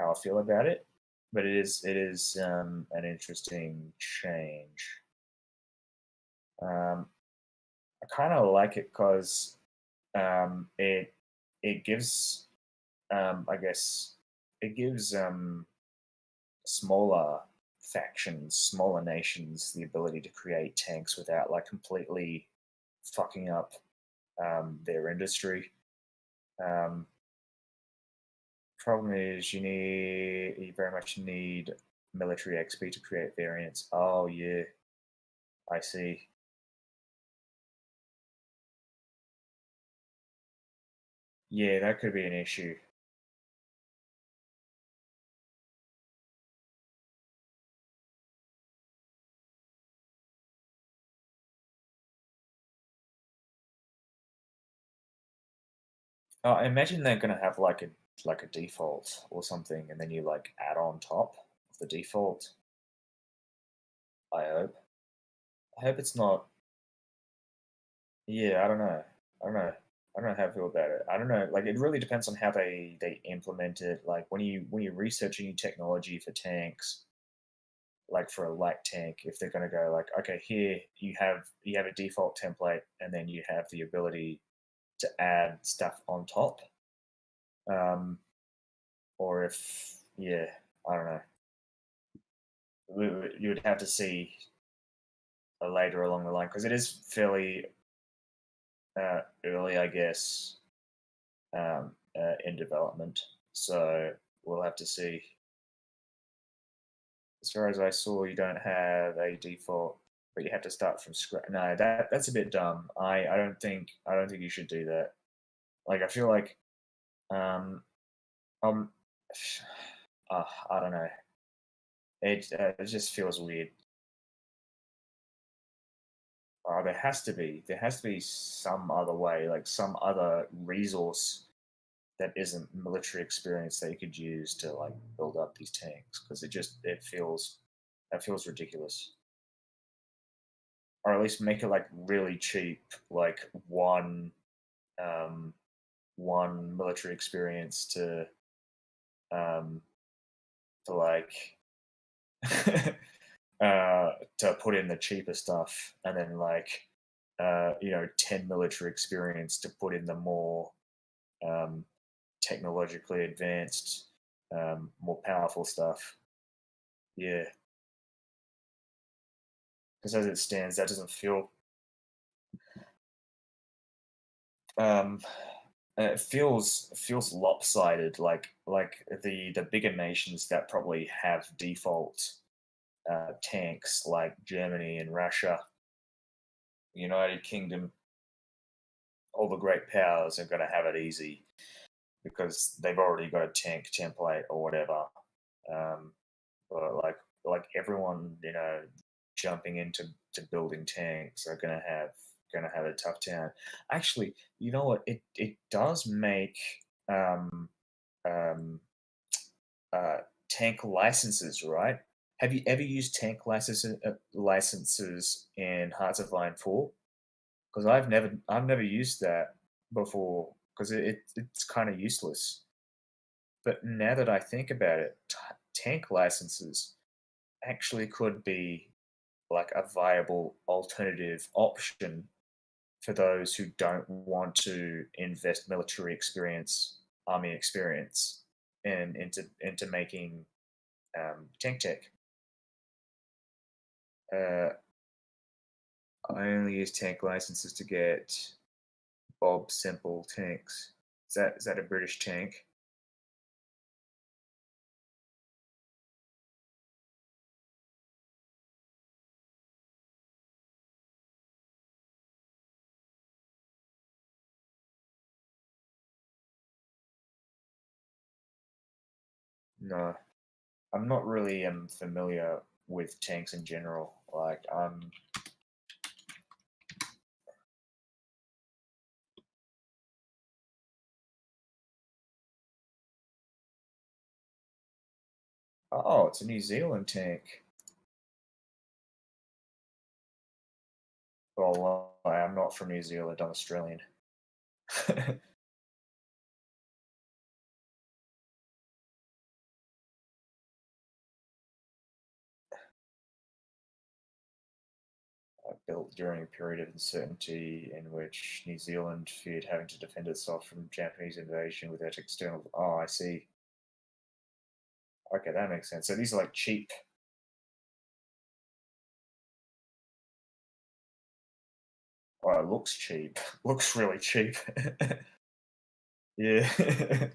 I feel about it, but it is an interesting change. Um, I kind of like it because it gives I guess it gives smaller factions, smaller nations, the ability to create tanks without like completely fucking up their industry. Um, Problem is, you very much need military XP to create variants. Oh yeah, I see. Yeah, that could be an issue. I imagine they're gonna have like a default or something, and then you like add on top of the default. I hope. I hope it's not. Yeah, I don't know. I don't know. I don't know how I feel about it. I don't know. Like it really depends on how they implement it. Like when you research a new technology for tanks, like for a light tank, if they're going to go like, okay, here you have a default template, and then you have the ability to add stuff on top. Um, or if yeah, I don't know. You would have to see later along the line because it is fairly early, I guess, in development. So we'll have to see. As far as I saw, you don't have a default, but you have to start from scratch. No, that's a bit dumb. I don't think you should do that. Like I feel like um um I don't know. It just feels weird. There has to be some other way, like some other resource that isn't military experience that you could use to like build up these tanks because it feels ridiculous. Or at least make it like really cheap, like um, one military experience um, to like to put in the cheaper stuff, and then like 10 military experience to put in the more um, technologically advanced, more powerful stuff. Yeah, because as it stands, that doesn't feel. Um, it feels lopsided. Like the bigger nations that probably have default tanks, like Germany and Russia, United Kingdom, all the great powers are going to have it easy because they've already got a tank template or whatever. Um, but like everyone, jumping into building tanks are gonna have a tough time. Actually, you know what? It does make um, um, uh, tank licenses, right? Have you ever used tank licenses in Hearts of Iron 4? Because I've never used that before because it's kind of useless. But now that I think about it, tank licenses actually could be like a viable alternative option for those who don't want to invest military experience, army experience, and into making tank tech. Uh, I only use tank licenses to get Bob Simple tanks. Is that a British tank? No, I'm not really familiar with tanks in general. Like oh, it's a New Zealand tank. Well, I'm not from New Zealand. I'm Australian. Built during a period of uncertainty in which New Zealand feared having to defend itself from Japanese invasion without external. Oh, I see. Okay, that makes sense. So these are like cheap. Oh, it looks cheap. Looks really cheap. Yeah.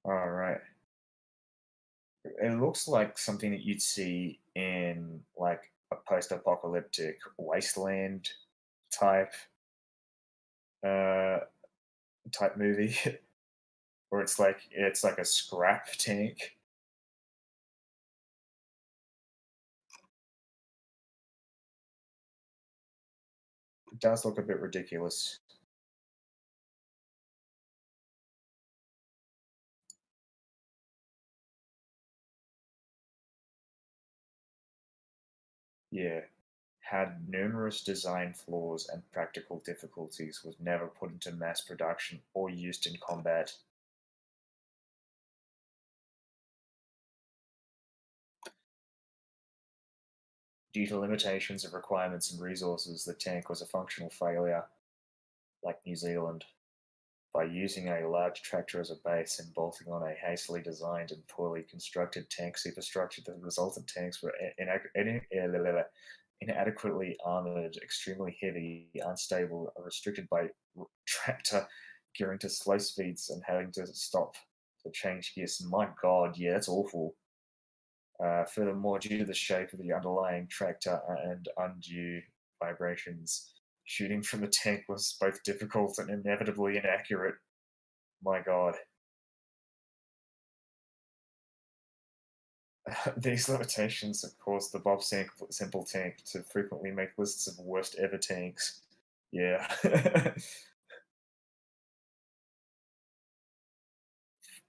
All right. It looks like something that you'd see in like a post-apocalyptic wasteland type uh type movie, where it's like a scrap tank. It does look a bit ridiculous. Yeah. Had numerous design flaws and practical difficulties, was never put into mass production or used in combat. Due to limitations of requirements and resources, the tank was a functional failure, like New Zealand. By using a large tractor as a base and bolting on a hastily designed and poorly constructed tank superstructure, the resultant tanks were inadequately armored, extremely heavy, unstable, restricted by tractor gearing to slow speeds and having to stop to change gears. My God, yeah, that's awful. Furthermore, due to the shape of the underlying tractor and undue vibrations, shooting from the tank was both difficult and inevitably inaccurate. My God. These limitations have caused the Simple tank to frequently make lists of worst ever tanks. Yeah.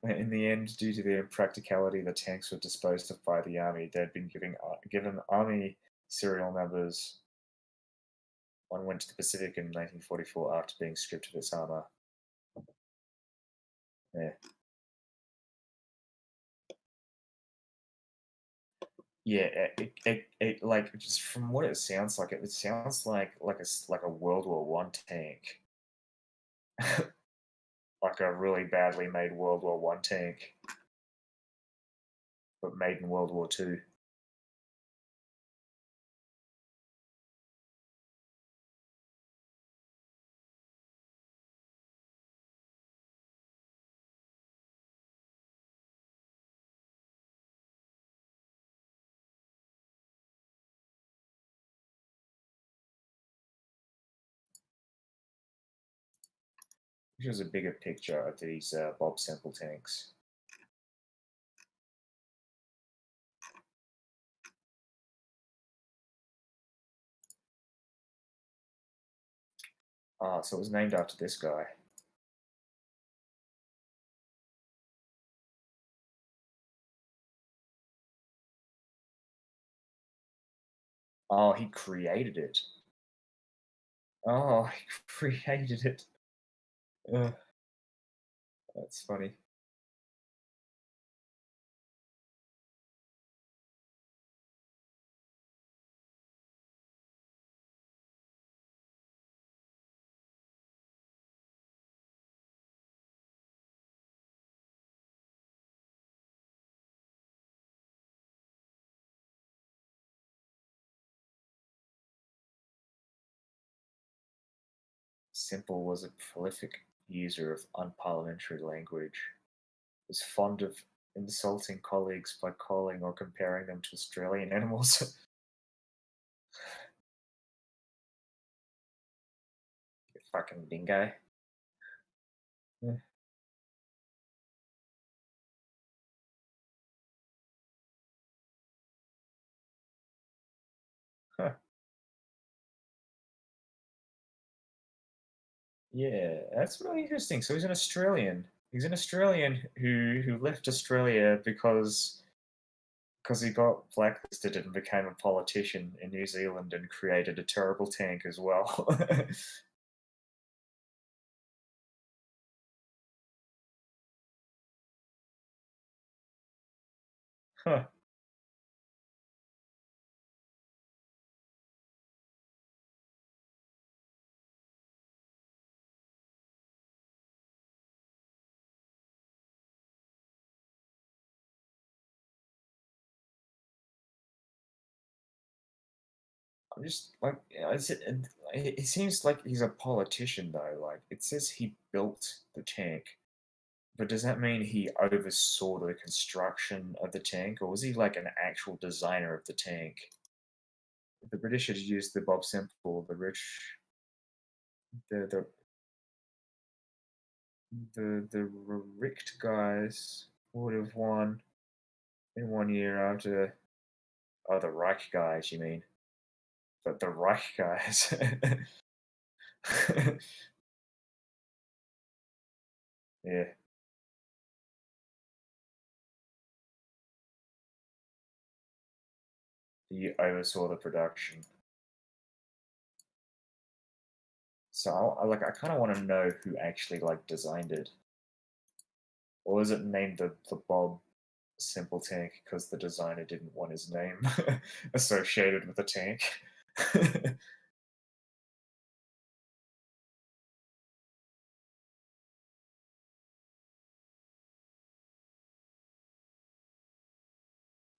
In the end, due to their impracticality, the tanks were disposed of by the army. They'd been given army serial numbers. One went to the Pacific in 1944 after being stripped of its armor. Yeah. Yeah, like just from what it sounds like, it sounds like a World War One tank, like a really badly made World War One tank, but made in World War Two. Which is a bigger picture of these Bob Semple tanks. Ah, so it was named after this guy. Oh, he created it. Oh, he created it. Ugh, that's funny. Simple was a prolific user of unparliamentary language, was fond of insulting colleagues by calling or comparing them to Australian animals. You fucking dingo. Yeah. Huh. Yeah, that's really interesting. So he's an Australian. He's an Australian who left Australia because he got blacklisted and became a politician in New Zealand and created a terrible tank as well. Huh. I'm just like, it seems like he's a politician though. Like it says he built the tank, but does that mean he oversaw the construction of the tank, or was he like an actual designer of the tank? The British had used the Bob Simple, the the Richt guys would have won in 1 year after. Oh, the Reich guys, you mean? The Reich guys. Yeah, he oversaw the production. So I kind of want to know who actually like designed it, or is it named the Bob Simple tank because the designer didn't want his name associated with the tank?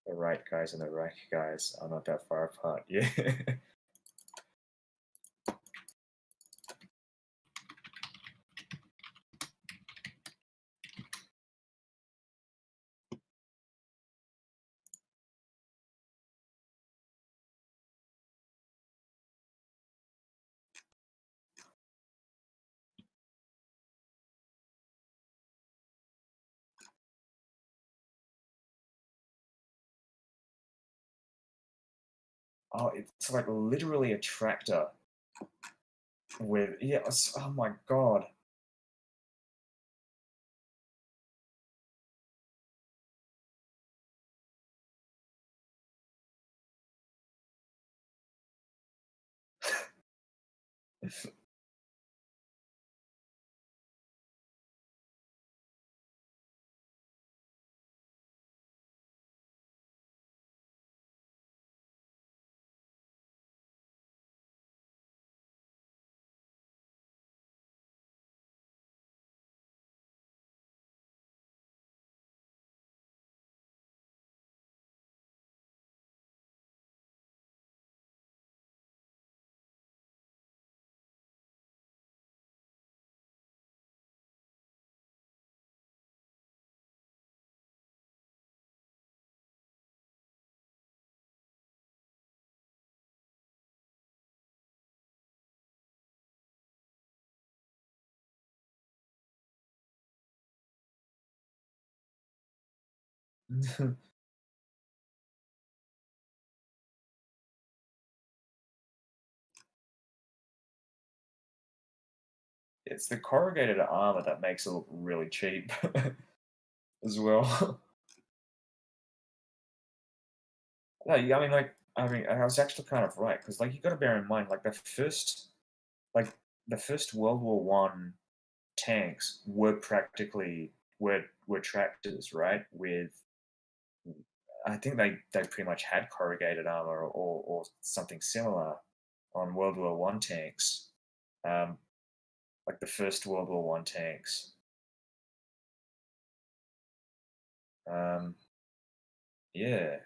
The right guys and the right guys are not that far apart. Yeah. Oh, it's like literally a tractor with yeah. Oh my god. It's the corrugated armor that makes it look really cheap as well. No, I mean, I was actually kind of right because, like, you got to bear in mind, like, the first World War One tanks were practically were tractors, right? With I think they pretty much had corrugated armor or something similar on World War One tanks, um, like the first World War One tanks. Um, yeah,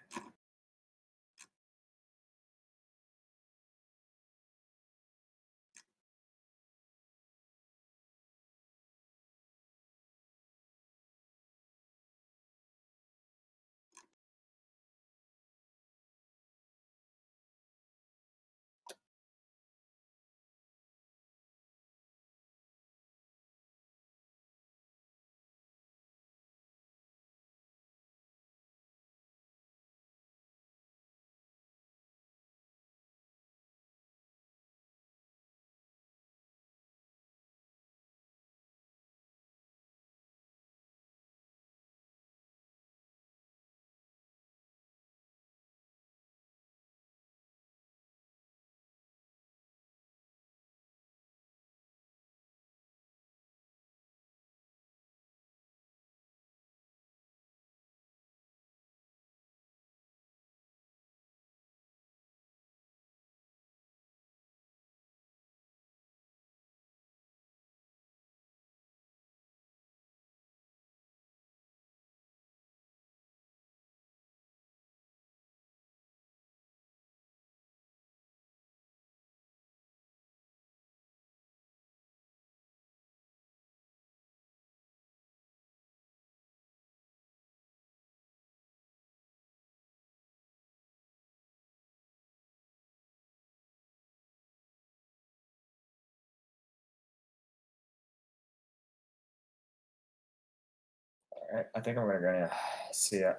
I think I'm gonna go now. See ya.